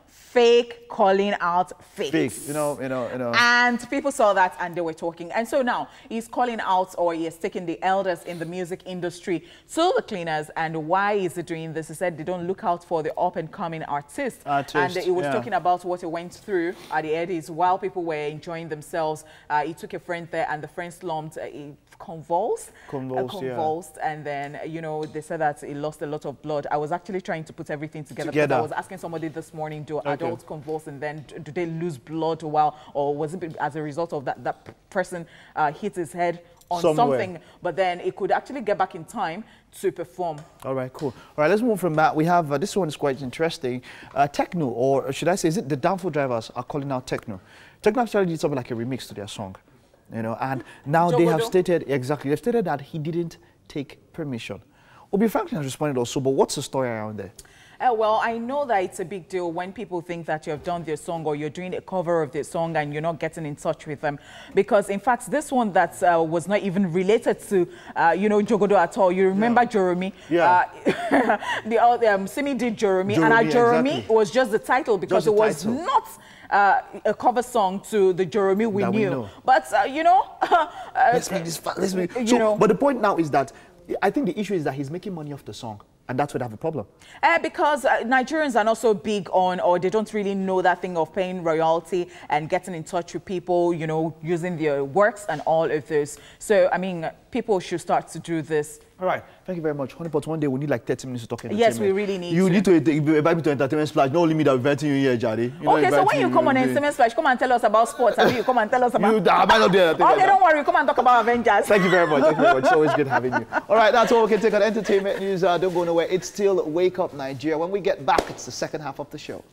fake calling out fakes. Fake, you know. And people saw that and they were talking. And so now he's calling out, or he has taken the elders in the music industry to the cleaners. And why is he doing this? He said they don't look out for the up-and-coming artists. And he was talking about what he went through at the Eddies while people were enjoying themselves. He took a friend there and the friend slumped. He convulsed, and then, you know, they said that he lost a lot of blood. I was actually trying to put everything together. Because I was asking somebody this morning, do adults convulse and then do they lose blood or was it as a result of that person hit his head on something, but then it could actually get back in time to perform. All right, cool. All right, let's move from that. We have, this one is quite interesting. Techno, or should I say, is it the Downfall Drivers are calling out Techno. Techno actually did something like a remix to their song. You know, and now they have stated, they've stated that he didn't take permission. Obi Franklin has responded also, but what's the story around there? Well, I know that it's a big deal when people think that you have done their song or you're doing a cover of their song and you're not getting in touch with them. Because, in fact, this one that was not even related to, you know, Jogodo at all. You remember Jeremy? Yeah. Simi did Jeremy, and Jeremy was just the title because it was not a cover song to the Jeremy we knew. But, you know... let's make this fun. But the point now is that I think the issue is that he's making money off the song. And that's where they have a problem. Because Nigerians are not so big on, or they don't really know that thing of paying royalty and getting in touch with people, you know, using their works and all of this. So, I mean, people should start to do this. All right. Thank you very much. Honeypot, one day we need like 30 minutes to talk entertainment. Yes, we really need You need to invite me to Entertainment Splash. No limit of inviting you here, Jari. Okay, so when you come on Entertainment Splash, come and tell us about sports. And you come and tell us about... I might not do that. Okay, don't worry. Come and talk about Avengers. Thank you very much. Thank you very much. It's always good having you. All right, that's all we can take on entertainment news. Don't go nowhere. It's still Wake Up Nigeria. When we get back, it's the second half of the show.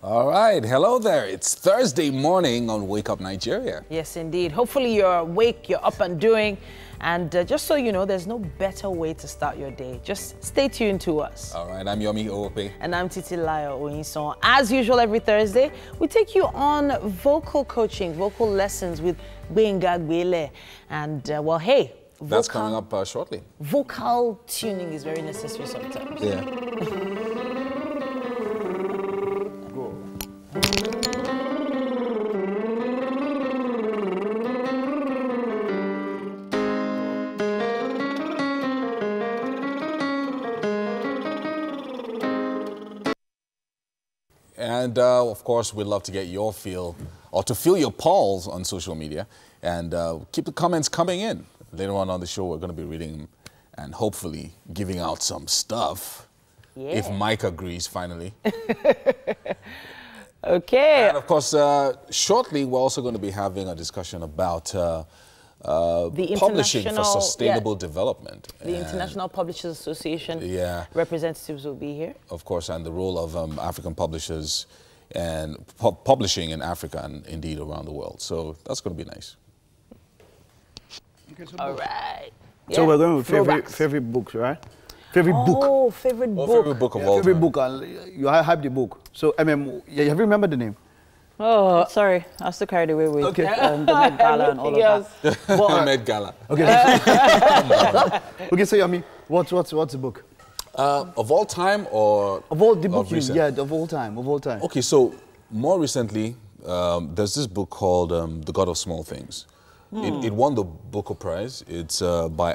All right, hello there. It's Thursday morning on Wake Up Nigeria. Yes, indeed. Hopefully you're awake, you're up and doing. And just so you know, there's no better way to start your day. Just stay tuned to us. All right, I'm Yomi Ope. And I'm Titilayo Oyinson. As usual, every Thursday, we take you on vocal coaching, vocal lessons with Gbenga Gbele. And, well, hey. That's coming up shortly. Vocal tuning is very necessary sometimes. Yeah. And, of course, we'd love to get your feel, or to feel your pulse on social media. And keep the comments coming in. Later on the show, we're going to be reading them and hopefully giving out some stuff. Yeah. If Mike agrees, finally. Okay. And, of course, shortly, we're also going to be having a discussion about the publishing for sustainable development. The International Publishers Association representatives will be here. Of course, and the role of African publishers and publishing in Africa and indeed around the world. So that's going to be nice. Okay, so all right. So we're going with favorite books, right? Favorite book. Oh, favorite book. Favorite book of all favorite time. book. You hype the book. So, have you remembered the name? Oh, sorry. I was still carried away with the Met Gala and all of that. The Met Gala. Okay. Okay, so Yami, what's the book? Of all time or of all the books? Recent? Yeah, of all time. Of all time. Okay, so more recently, there's this book called The God of Small Things. It won the Booker Prize. It's by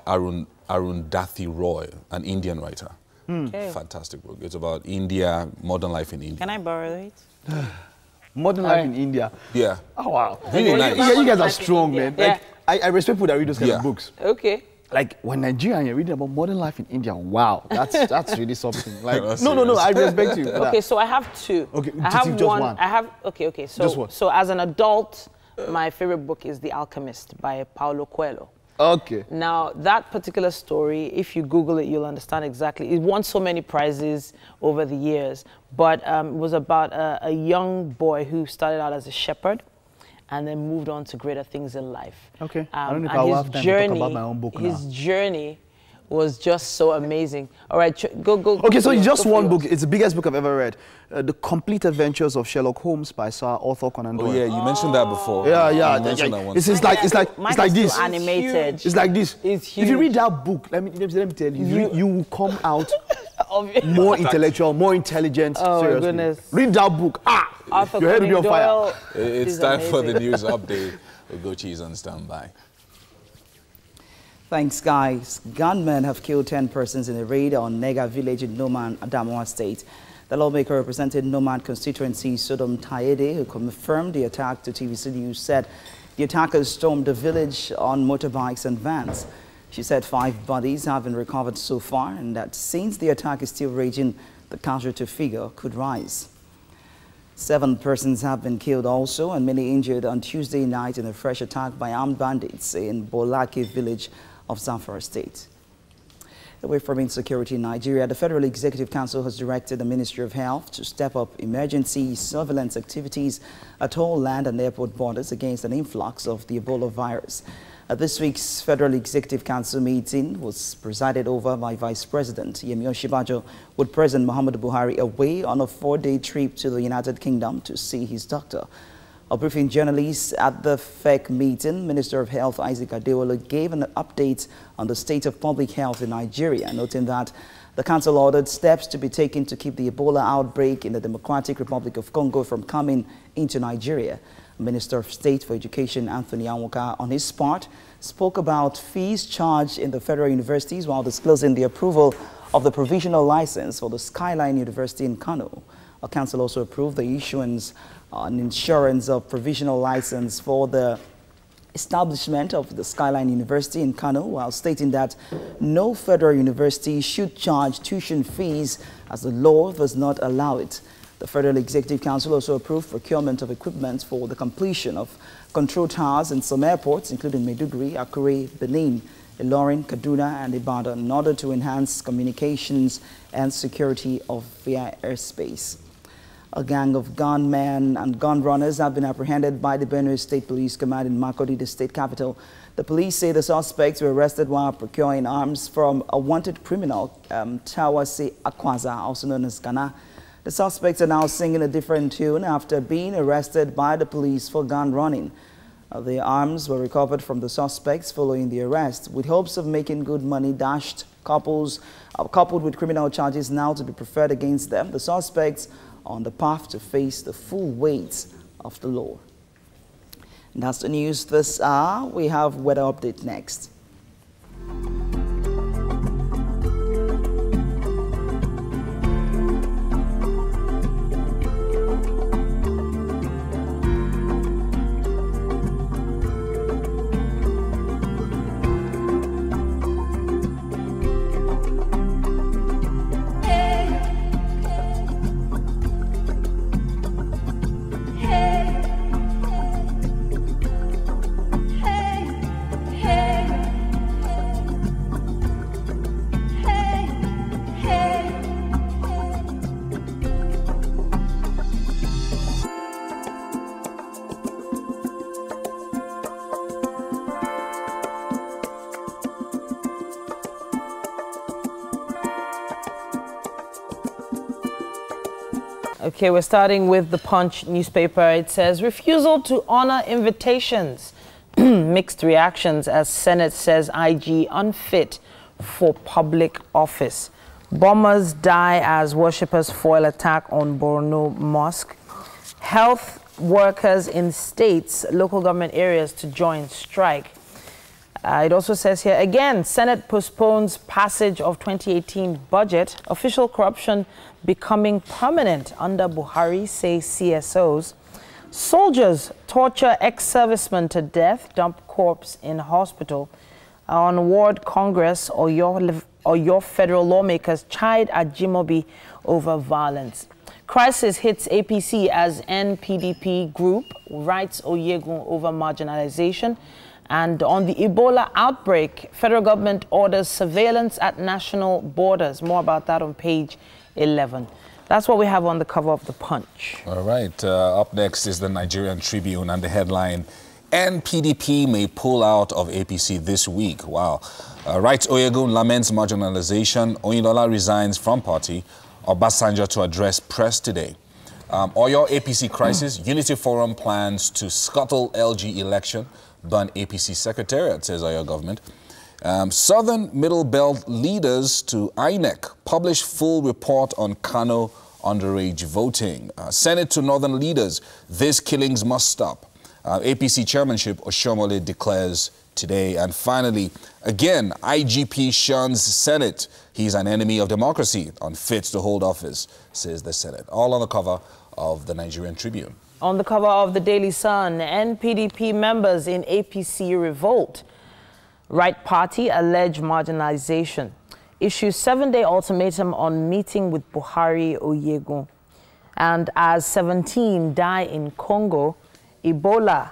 Arundhati Roy, an Indian writer. Okay. Fantastic book. It's about India, modern life in India. Can I borrow it? Modern life in India. Yeah. Oh, wow. Really nice. Yeah, you guys are strong, man. Yeah. Like, I respect people that read those kind of books. Okay. Like, when Nigerian, you're reading about modern life in India, wow, that's really something. Like, no, I respect you. Okay, so I have two. Okay, I have just one. I have, okay, so, just one. So as an adult, my favorite book is The Alchemist by Paulo Coelho. Okay. Now, that particular story, if you Google it, you'll understand exactly. It won so many prizes over the years, but it was about a young boy who started out as a shepherd and then moved on to greater things in life. Okay. I don't know if I'll have time to talk about my own book now. His journey was just so amazing. All right, go. Okay, so it's just one book. It's the biggest book I've ever read. The Complete Adventures of Sherlock Holmes by Sir Arthur Conan Doyle. Oh yeah, you mentioned that before. Yeah. It's like this. Animated. It's like this. It's huge. If you read that book, let me tell you, you will come out more intellectual, more intelligent. Oh seriously. my goodness. Read that book. Arthur your head will be on Doyle fire. It's time for the news update. Ugochi is on standby. Thanks, guys. Gunmen have killed 10 persons in a raid on Nega village in Noman, Adamawa State. The lawmaker represented Noman constituency, Sodom Taede, who confirmed the attack to TVC News, said the attackers stormed the village on motorbikes and vans. She said 5 bodies have been recovered so far and that since the attack is still raging, the casualty figure could rise. 7 persons have been killed also and many injured on Tuesday night in a fresh attack by armed bandits in Bolake village of Zamfara State. Away from insecurity in Nigeria, the Federal Executive Council has directed the Ministry of Health to step up emergency surveillance activities at all land and airport borders against an influx of the Ebola virus. This week's Federal Executive Council meeting was presided over by Vice President Yemi Osinbajo, with President Muhammadu Buhari away on a 4-day trip to the United Kingdom to see his doctor. A briefing journalists at the FEC meeting, Minister of Health Isaac Adewale gave an update on the state of public health in Nigeria, noting that the council ordered steps to be taken to keep the Ebola outbreak in the Democratic Republic of Congo from coming into Nigeria. Minister of State for Education Anthony Anwoka, on his part, spoke about fees charged in the federal universities while disclosing the approval of the provisional license for the Skyline University in Kano. Our council also approved the issuance an insurance of provisional license for the establishment of the Skyline University in Kano, while stating that no federal university should charge tuition fees as the law does not allow it. The Federal Executive Council also approved procurement of equipment for the completion of control towers in some airports, including Maiduguri, Akure, Benin, Ilorin, Kaduna, and Ibadan, in order to enhance communications and security of their airspace. A gang of gunmen and gun runners have been apprehended by the Benue State Police Command in Makurdi, the state capital. The police say the suspects were arrested while procuring arms from a wanted criminal, Tawase Akwaza, also known as Ghana. The suspects are now singing a different tune after being arrested by the police for gun running. The arms were recovered from the suspects following the arrest, with hopes of making good money dashed, coupled with criminal charges now to be preferred against them. The suspects are on the path to face the full weight of the law. And that's the news this hour. We have weather update next. Okay, we're starting with the Punch newspaper. It says, refusal to honor invitations. Mixed reactions as Senate says IG unfit for public office. Bombers die as worshippers foil attack on Borno Mosque. Health workers in states, local government areas to join strike. It also says here, again, Senate postpones passage of 2018 budget. Official corruption becoming permanent under Buhari, say CSOs. Soldiers torture ex-servicemen to death, dump corpse in hospital. On Ward Congress, or your federal lawmakers chide Ajimobi over violence. Crisis hits APC as NPDP group writes Oyegun over marginalization. And on the Ebola outbreak, federal government orders surveillance at national borders. More about that on page 11. That's what we have on the cover of the Punch. All right. Up next is the Nigerian Tribune and the headline, NPDP may pull out of APC this week. Wow. Writes Oyegun laments marginalization. Oyinlola resigns from party. Obasanjo to address press today. Oyo APC crisis. Unity Forum plans to scuttle LG election. Burn APC secretariat, says Oyo government. Southern Middle Belt leaders to INEC publish full report on Kano underage voting. Senate to Northern leaders, these killings must stop. APC chairmanship, Oshomole declares today. And finally, again, IGP shuns Senate. He's an enemy of democracy, unfit to hold office, says the Senate. All on the cover of the Nigerian Tribune. On the cover of the Daily Sun, NPDP members in APC revolt. Right party allege marginalization. Issues 7-day ultimatum on meeting with Buhari Oyegun. And as 17 die in Congo, Ebola,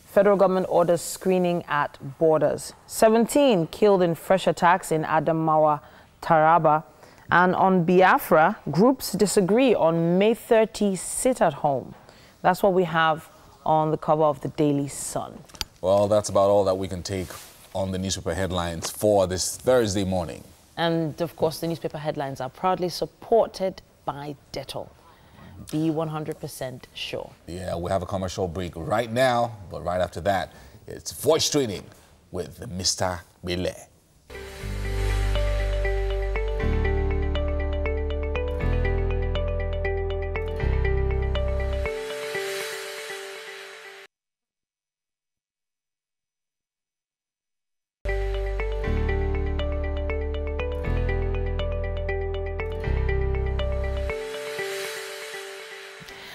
federal government orders screening at borders. 17 killed in fresh attacks in Adamawa, Taraba. And on Biafra, groups disagree on May 30 sit-at-home. That's what we have on the cover of the Daily Sun. Well, that's about all that we can take on the newspaper headlines for this Thursday morning. And, of course, the newspaper headlines are proudly supported by Dettol. Be 100% sure. Yeah, we have a commercial break right now, but right after that, it's voice training with Mr. Bile.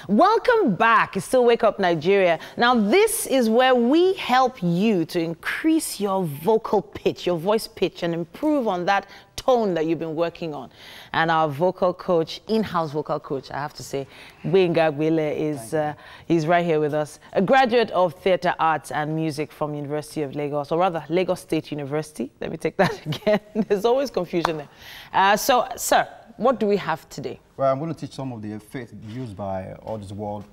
Welcome back. It's still Wake Up Nigeria. Now, this is where we help you to increase your vocal pitch, your voice pitch, and improve on that tone that you've been working on. And our vocal coach, in-house vocal coach, I have to say, Gbenga Agbile, he's right here with us. A graduate of theatre arts and music from University of Lagos, or rather, Lagos State University. Let me take that again. There's always confusion there. So, sir, what do we have today? Well, I'm going to teach some of the effects used by all this world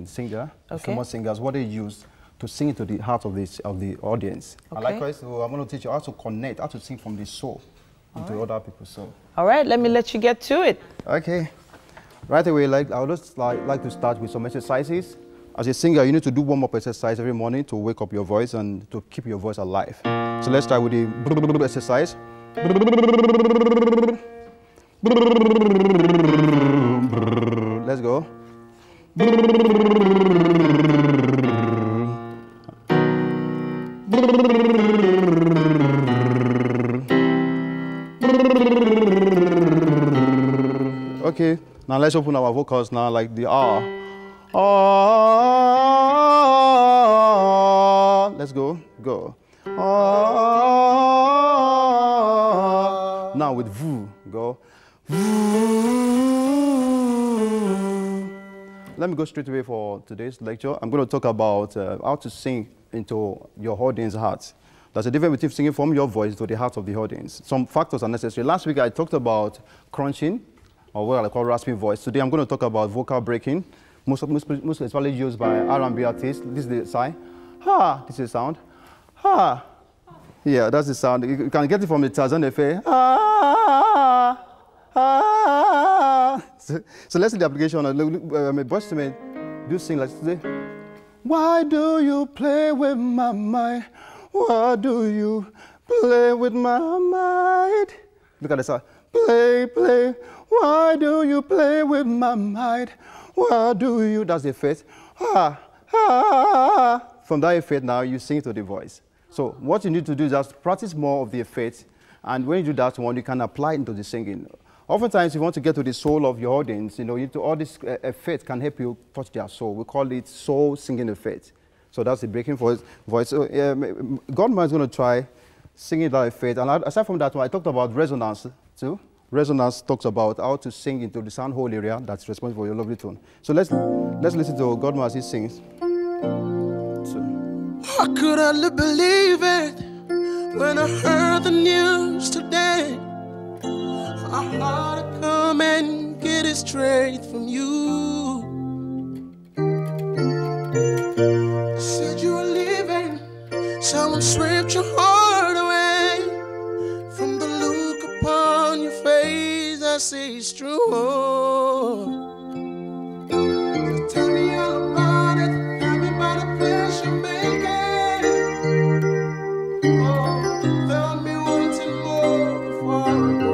singer, famous singers, what they use to sing into the heart of the audience. Okay. And likewise, so I'm going to teach you how to connect, how to sing from the soul into other people's soul. All right, let me let you get to it. Okay. Right away, I would just like to start with some exercises. As a singer, you need to do warm-up exercise every morning to wake up your voice and to keep your voice alive. So let's start with the exercise. Let's go. Okay, now let's open our vocals now, like the R. Let's go. Now with V, go. Let me go straight away for today's lecture. I'm going to talk about how to sing into your audience's heart. There's a difference between singing from your voice to the heart of the audience. Some factors are necessary. Last week I talked about crunching, or what I call rasping voice. Today I'm going to talk about vocal breaking, most especially used by R&B artists. This is the sign. Ha, this is the sound. Ha. Yeah, that's the sound. You can get it from the Tarzan Effect. Ah, ah. So let's see the application. My voice to me, do sing like today. Why do you play with my mind? Why do you play with my mind? Look at the sound. Play, play. Why do you play with my mind? Why do you? That's the effect. Ah, ah. From that effect now, you sing to the voice. So what you need to do is just practice more of the effect. And when you do that one, you can apply it into the singing. Oftentimes, if you want to get to the soul of your audience, all this effect can help you touch their soul. We call it soul singing effect. So that's the breaking voice. So, Godman is going to try singing that effect. And aside from that one, I talked about resonance too. Resonance talks about how to sing into the sound hole area that's responsible for your lovely tone. So let's listen to Godman as he sings. How could I believe it when I heard the news today? I had to come and get it straight from you. Said you were leaving, someone stripped your heart away. From the look upon your face, I say it's true. So tell me all about it, tell me about the place you're making. Oh, tell me wanting more before I go.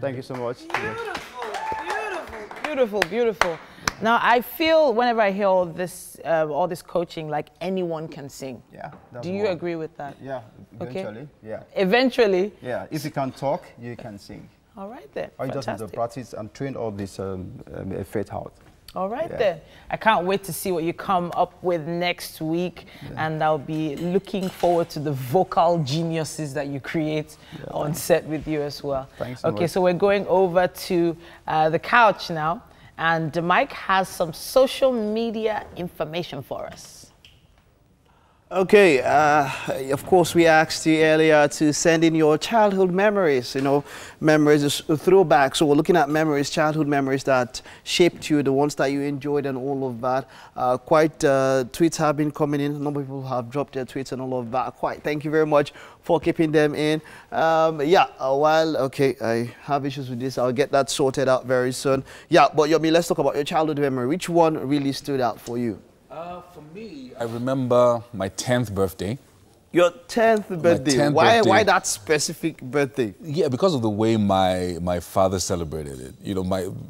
Thank you so much. Beautiful, beautiful, beautiful, beautiful. Now, I feel whenever I hear all this coaching, like anyone can sing. Yeah. Do you agree with that? Yeah, eventually. Okay. Yeah. Eventually? Yeah, if you can talk, you can sing. All right then. Or you just need to practice and train all this effect out. All right then. I can't wait to see what you come up with next week, and I'll be looking forward to the vocal geniuses that you create on set with you as well. Thanks so much. So we're going over to the couch now, and Mike has some social media information for us. Okay, of course we asked you earlier to send in your childhood memories, memories, throwbacks. So we're looking at memories, childhood memories that shaped you, the ones that you enjoyed and all of that. Tweets have been coming in. A number of people have dropped their tweets and all of that. Thank you very much for keeping them in. Okay, I have issues with this. I'll get that sorted out very soon. Yeah, but Yomi, let's talk about your childhood memory. Which one really stood out for you? For me, I remember my 10th birthday. Your 10th birthday? Why that specific birthday? Yeah, because of the way my father celebrated it.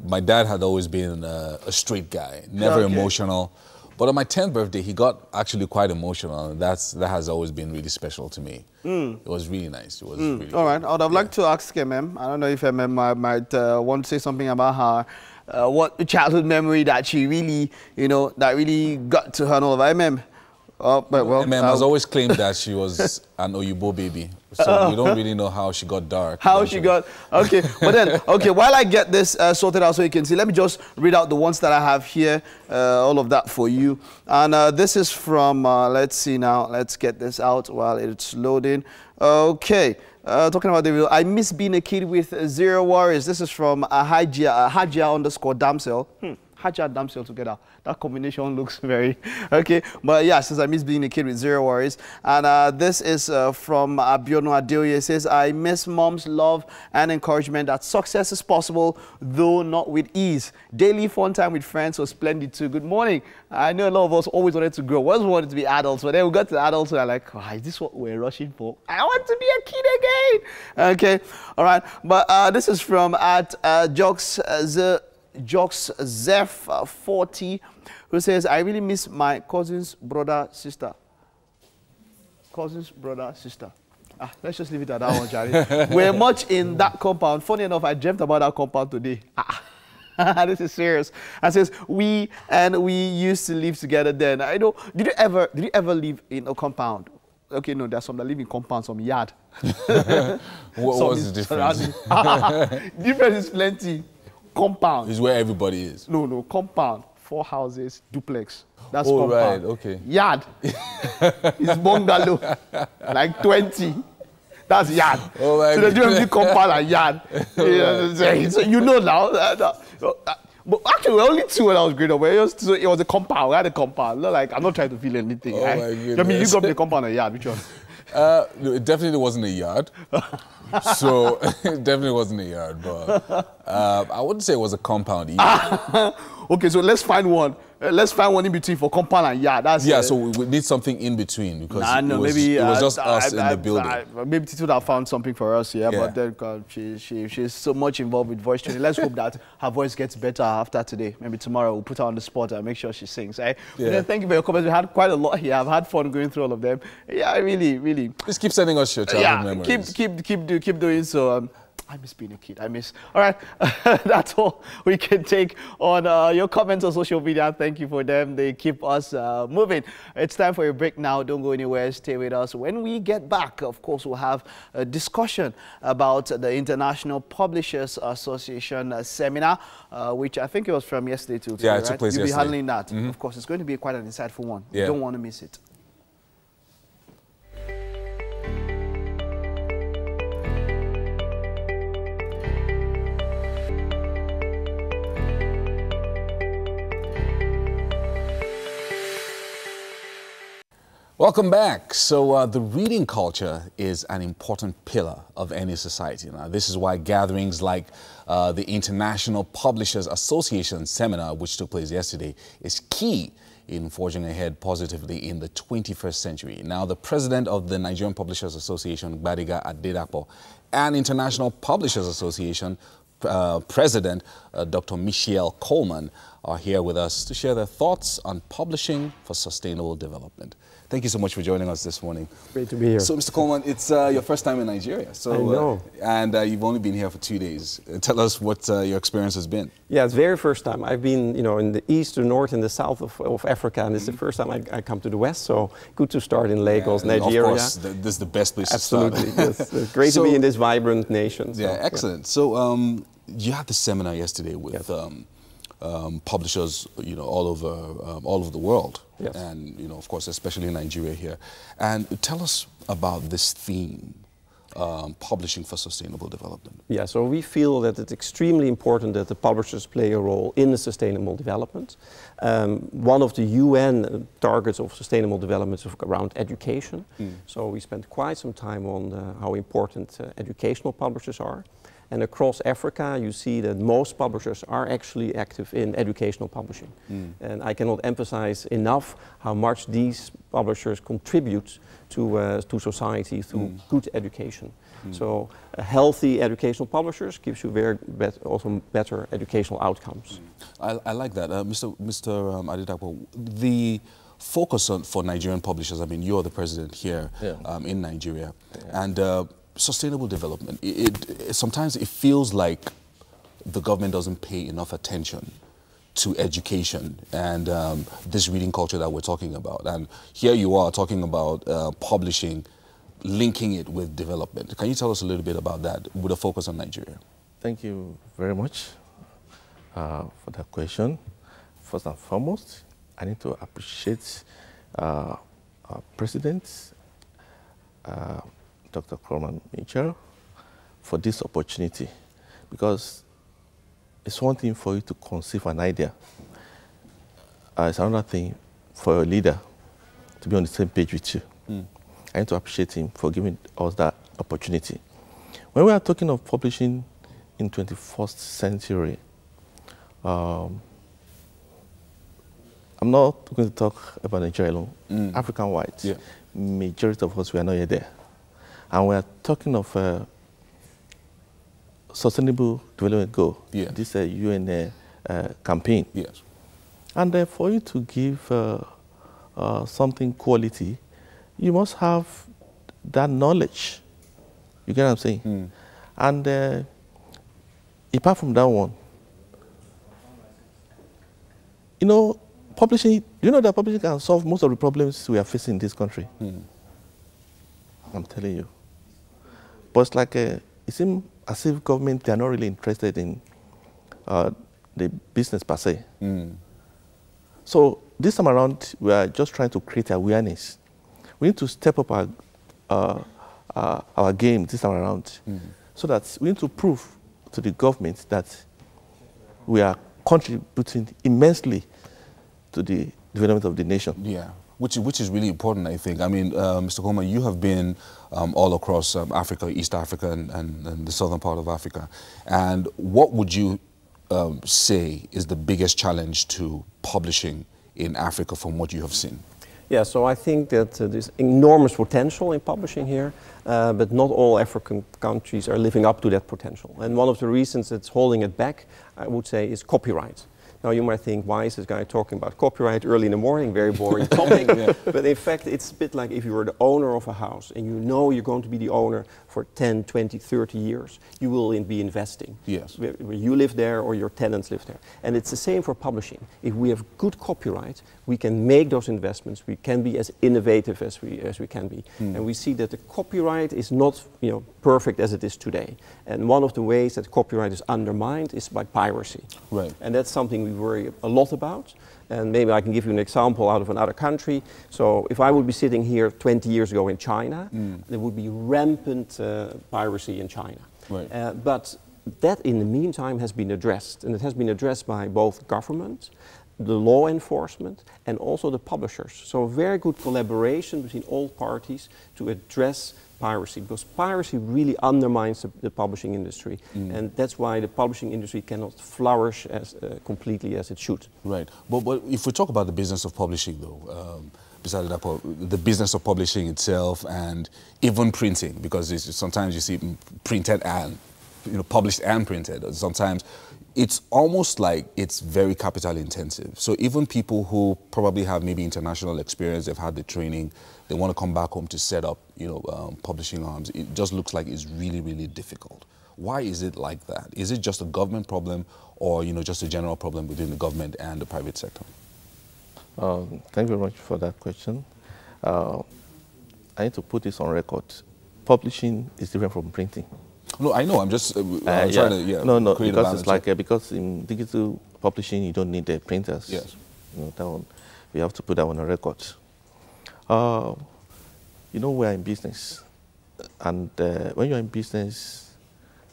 My dad had always been a straight guy, never emotional. But on my 10th birthday, he got actually quite emotional, and that has always been really special to me. It was really nice. It was really all right. I would have liked to ask MM. I don't know if MM might want to say something about her, what childhood memory that she really, you know, that really got to her and all of that. MM. Well, MM has always claimed that she was an Oyibo baby, so we don't really know how she got dark. How she got, okay. But then, okay, while I get this sorted out so you can see, let me just read out the ones that I have here, all of that for you. And this is from, let's see now, let's get this out while it's loading. Okay. Talking about the video, I miss being a kid with Zero Worries. This is from Hajia_Damsel. Hajia Damsel together. That combination looks very okay. But yeah, since I miss being a kid with Zero Worries. And this is from Abiono Adeoye. It says, I miss mom's love and encouragement that success is possible, though not with ease. Daily fun time with friends was splendid too. Good morning. I know a lot of us always wanted to grow. We always wanted to be adults, but then we got to adults and we're like, oh, is this what we're rushing for? I want to be a kid again. Okay, all right. But this is from Jocks Zeph 40, who says, I really miss my cousin's brother, sister. Cousin's brother, sister. Let's just leave it at that one, Charlie. We're much in that compound. Funny enough, I dreamt about that compound today. This is serious. And says, we used to live together then. I know, did you ever live in a compound? Okay, no, there's some that live in compound, some yard. What was the difference? Difference is plenty. Compound is where everybody is. No, compound. 4 houses, duplex. That's compound. Right, okay. Yard is bungalow, like 20. That's yard. Oh my so the difference between compound and yard. So you know now. But actually, we're only 2 when I was growing up. It was a compound. We had a compound. Not like, I'm not trying to feel anything. Oh right? my goodness. I mean, you got the compound and yard. Which one? No, it definitely wasn't a yard. So it definitely wasn't a yard, but I wouldn't say it was a compound either. Okay, so let's find one. Let's find one in between for compound and yard. That's so we need something in between because it maybe was just us in the building. Maybe Tito would have found something for us, but then she's so much involved with voice training. Let's hope that her voice gets better after today. Maybe tomorrow we'll put her on the spot and make sure she sings. But then, thank you for your comments. We had quite a lot here. I've had fun going through all of them. Yeah, really. Just keep sending us your childhood memories. Keep doing so. I miss being a kid. All right, that's all we can take on your comments on social media. Thank you for them. They keep us moving. It's time for a break now. Don't go anywhere. Stay with us. When we get back, of course, we'll have a discussion about the International Publishers Association seminar, which I think it was from yesterday too. Yeah, it took place You'll yesterday. be handling that. Of course, it's going to be quite an insightful one. You don't want to miss it. Welcome back. So the reading culture is an important pillar of any society. Now, this is why gatherings like the International Publishers Association seminar, which took place yesterday, is key in forging ahead positively in the 21st century. Now, the president of the Nigerian Publishers Association, Gbadiga Adedapo, and International Publishers Association President Dr. Michelle Coleman are here with us to share their thoughts on publishing for sustainable development. Thank you so much for joining us this morning. Great to be here. So, Mr. Coleman, it's your first time in Nigeria. So, I know. And you've only been here for 2 days. Tell us what your experience has been. Yeah, it's very first time. I've been, in the east, the north, and the south of Africa, and this is the first time I come to the west. So good to start in Lagos, Nigeria. Of course, this is the best place to start. Absolutely. It's great to be in this vibrant nation. So, excellent. So, you had the seminar yesterday with publishers, all over the world, and of course, especially in Nigeria here. And tell us about this theme, publishing for sustainable development. Yeah, so we feel that it's extremely important that the publishers play a role in the sustainable development. One of the UN targets of sustainable development is around education. So we spent quite some time on how important educational publishers are. And across Africa, you see that most publishers are actually active in educational publishing. And I cannot emphasize enough how much these publishers contribute to society through good education. So healthy educational publishers gives you also better educational outcomes. I like that. Mr. Adedapo, the focus for Nigerian publishers, I mean, you're the president here in Nigeria, and sustainable development, sometimes it feels like the government doesn't pay enough attention to education and this reading culture that we're talking about. And here you are talking about publishing, linking it with development. Can you tell us a little bit about that with a focus on Nigeria? Thank you very much for that question. First and foremost, I need to appreciate our President, Dr. Coleman Mitchell, for this opportunity, because it's one thing for you to conceive an idea. It's another thing for a leader to be on the same page with you. I need to appreciate him for giving us that opportunity. When we are talking of publishing in 21st century, I'm not going to talk about Nigeria alone, African-wide. Majority of us, we are not yet there. And we are talking of Sustainable Development Goal, this UN campaign. And for you to give something quality, you must have that knowledge. You get what I'm saying? And apart from that one, you know, publishing, you know that publishing can solve most of the problems we are facing in this country. I'm telling you. But it's like, it seems as if government, they are not really interested in the business per se. So this time around, we are just trying to create awareness. We need to step up our game this time around, so that we need to prove to the government that we are contributing immensely to the development of the nation. Which is really important, I think. I mean, Mr. Coleman, you have been all across Africa, East Africa, and the southern part of Africa. And what would you say is the biggest challenge to publishing in Africa from what you have seen? Yeah, so I think that there's enormous potential in publishing here, but not all African countries are living up to that potential. And one of the reasons that's holding it back, I would say, is copyright. Now you might think, why is this guy talking about copyright early in the morning? Very boring topic. But in fact, it's a bit like if you were the owner of a house and you know you're going to be the owner for 10, 20, 30 years, you will be investing. Where you live there or your tenants live there. And it's the same for publishing. If we have good copyright, we can make those investments. We can be as innovative as we can be. And we see that the copyright is not perfect as it is today. And one of the ways that copyright is undermined is by piracy. And that's something we worry a lot about. And maybe I can give you an example out of another country. So if I would be sitting here 20 years ago in China, there would be rampant piracy in China. But that in the meantime has been addressed. And it has been addressed by both government, the law enforcement, and also the publishers. So a very good collaboration between all parties to address piracy, because piracy really undermines the publishing industry, and that's why the publishing industry cannot flourish as completely as it should. But if we talk about the business of publishing, though, besides that, the business of publishing itself, and even printing, because sometimes you see printed and published and printed. Sometimes it's almost like it's very capital intensive. So even people who probably have maybe international experience, they've had the training, they want to come back home to set up, publishing arms. It just looks like it's really, really difficult. Why is it like that? Is it just a government problem, or just a general problem within the government and the private sector? Thank you very much for that question. I need to put this on record. Publishing is different from printing. No, I know. I'm just trying to no, create because it's like because in digital publishing you don't need the printers. That one, we have to put that on a record. We're in business, and when you're in business,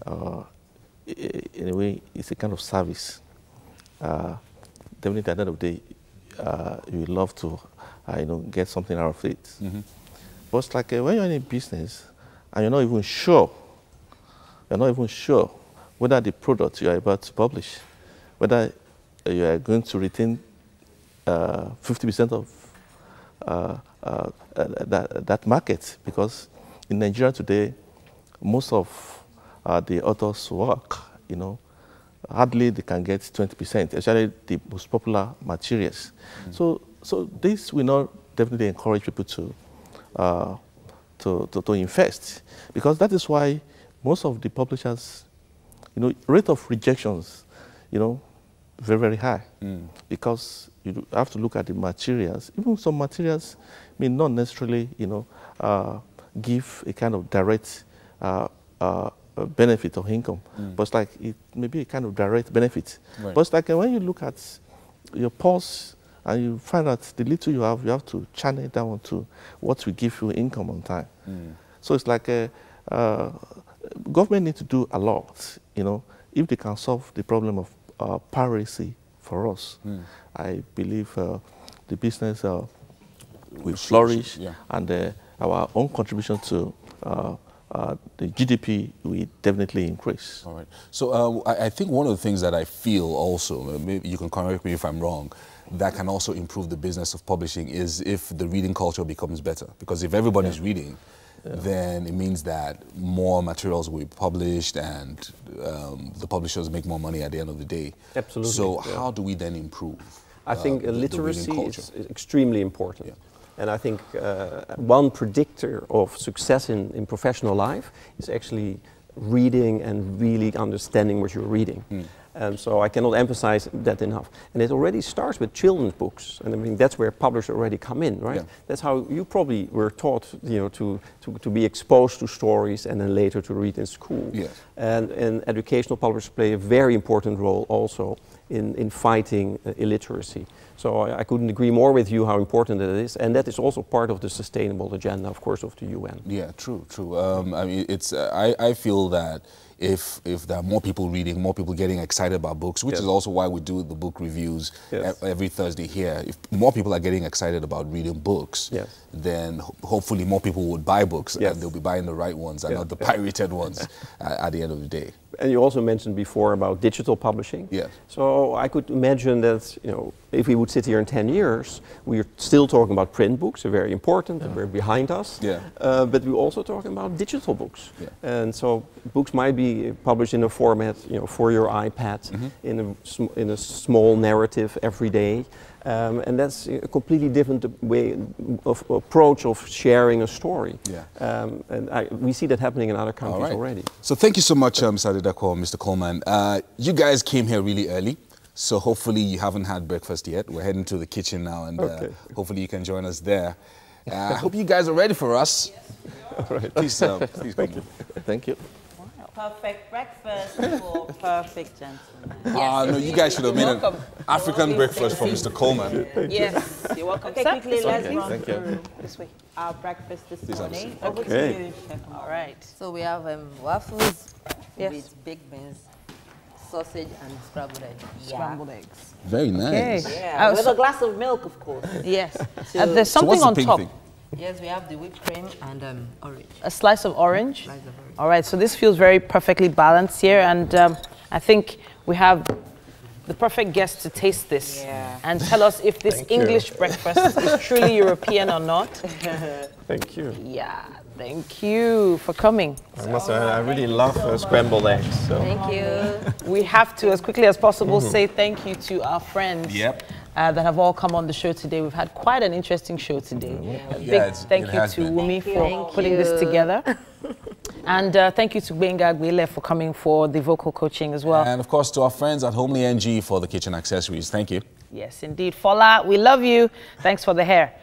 in a way, it's a kind of service. Definitely, at the end of the day, you love to, get something out of it. But it's like when you're in a business and you're not even sure whether the product you are about to publish, whether you are going to retain 50% of that market, because in Nigeria today, most of the authors' work, you know, hardly they can get 20%, especially the most popular materials. So this will not definitely encourage people to invest, because that is why most of the publishers, you know, rate of rejections, you know, very, very high, because you have to look at the materials. Even some materials may not necessarily, you know, give a kind of direct benefit or income, but it's like it may be a kind of direct benefit. Right. But it's like when you look at your pulse and you find out the little you have to channel it down to what will give you income on time. So it's like government need to do a lot, you know, if they can solve the problem of piracy for us. I believe the business will flourish, and our own contribution to the GDP will definitely increase. All right. So I think one of the things that I feel also, maybe you can correct me if I'm wrong, that can also improve the business of publishing is if the reading culture becomes better. Because if everybody's reading, then it means that more materials will be published and the publishers make more money at the end of the day. Absolutely. So how do we then improve? I think literacy is extremely important. And I think one predictor of success in professional life is actually reading and really understanding what you're reading. And so I cannot emphasize that enough. And it already starts with children's books. And I mean, that's where publishers already come in, right? That's how you probably were taught, you know, to be exposed to stories and then later to read in school. And educational publishers play a very important role also in fighting illiteracy. So I couldn't agree more with you how important it is, and that is also part of the sustainable agenda, of course, of the UN. Yeah, true. I mean, it's. I feel that if there are more people reading, more people getting excited about books, which is also why we do the book reviews every Thursday here. If more people are getting excited about reading books, then hopefully more people would buy books, and they'll be buying the right ones and not the pirated ones at the end of the day. And you also mentioned before about digital publishing. So I could imagine that, you know, if we would sit here in 10 years, we're still talking about print books, they're very important, and we're behind us. But we're also talking about digital books. And so books might be published in a format, you know, for your iPad, in a small narrative every day. And that's a completely different way of approach of sharing a story. And we see that happening in other countries already. So thank you so much, Mr. Adedapo, Mr. Coleman. You guys came here really early, so hopefully you haven't had breakfast yet. We're heading to the kitchen now, and hopefully you can join us there. I hope you guys are ready for us. Please come. Thank you. Perfect breakfast for perfect gentlemen. No, you guys should have made an African breakfast for Mr. Coleman. Yes, you're welcome. Okay, quickly, let's run through this way. Our breakfast this morning. Over to you, Chef. All right. So we have waffles with baked beans, sausage, and scrambled eggs. Scrambled eggs. Very nice. Yeah, with a glass of milk, of course. Yes. There's something on top. Yes, we have the whipped cream and orange. A slice of orange? All right, so this feels very perfectly balanced here, and I think we have the perfect guest to taste this and tell us if this English breakfast is truly European or not. Thank you. Yeah, thank you for coming. I must say, I really love scrambled eggs. So. Thank you. We have to, as quickly as possible, say thank you to our friends. That have all come on the show today. We've had quite an interesting show today. A big thank you to Wumi for putting this together. And thank you to Gbenga Agbile for coming for the vocal coaching as well. And of course to our friends at Homely NG for the kitchen accessories. Thank you. Yes, indeed. Fola, we love you. Thanks for the hair.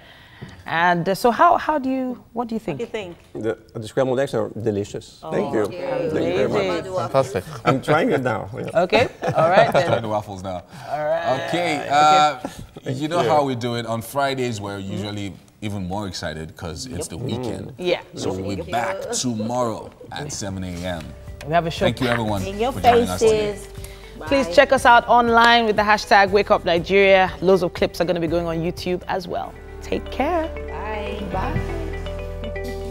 And so what do you think? What do you think? The scrambled eggs are delicious. Thank you. Thank you very much. Fantastic. I'm trying it now. Okay, all right then. Trying the waffles now. All right. Okay, you know how we do it. On Fridays, we're usually even more excited because it's the weekend. So we'll be back tomorrow at 7 a.m. We have a show. Thank you, everyone, in your for joining us today. Please check us out online with the hashtag #WakeUpNigeria. Loads of clips are going to be going on YouTube as well. Take care. Bye. Bye.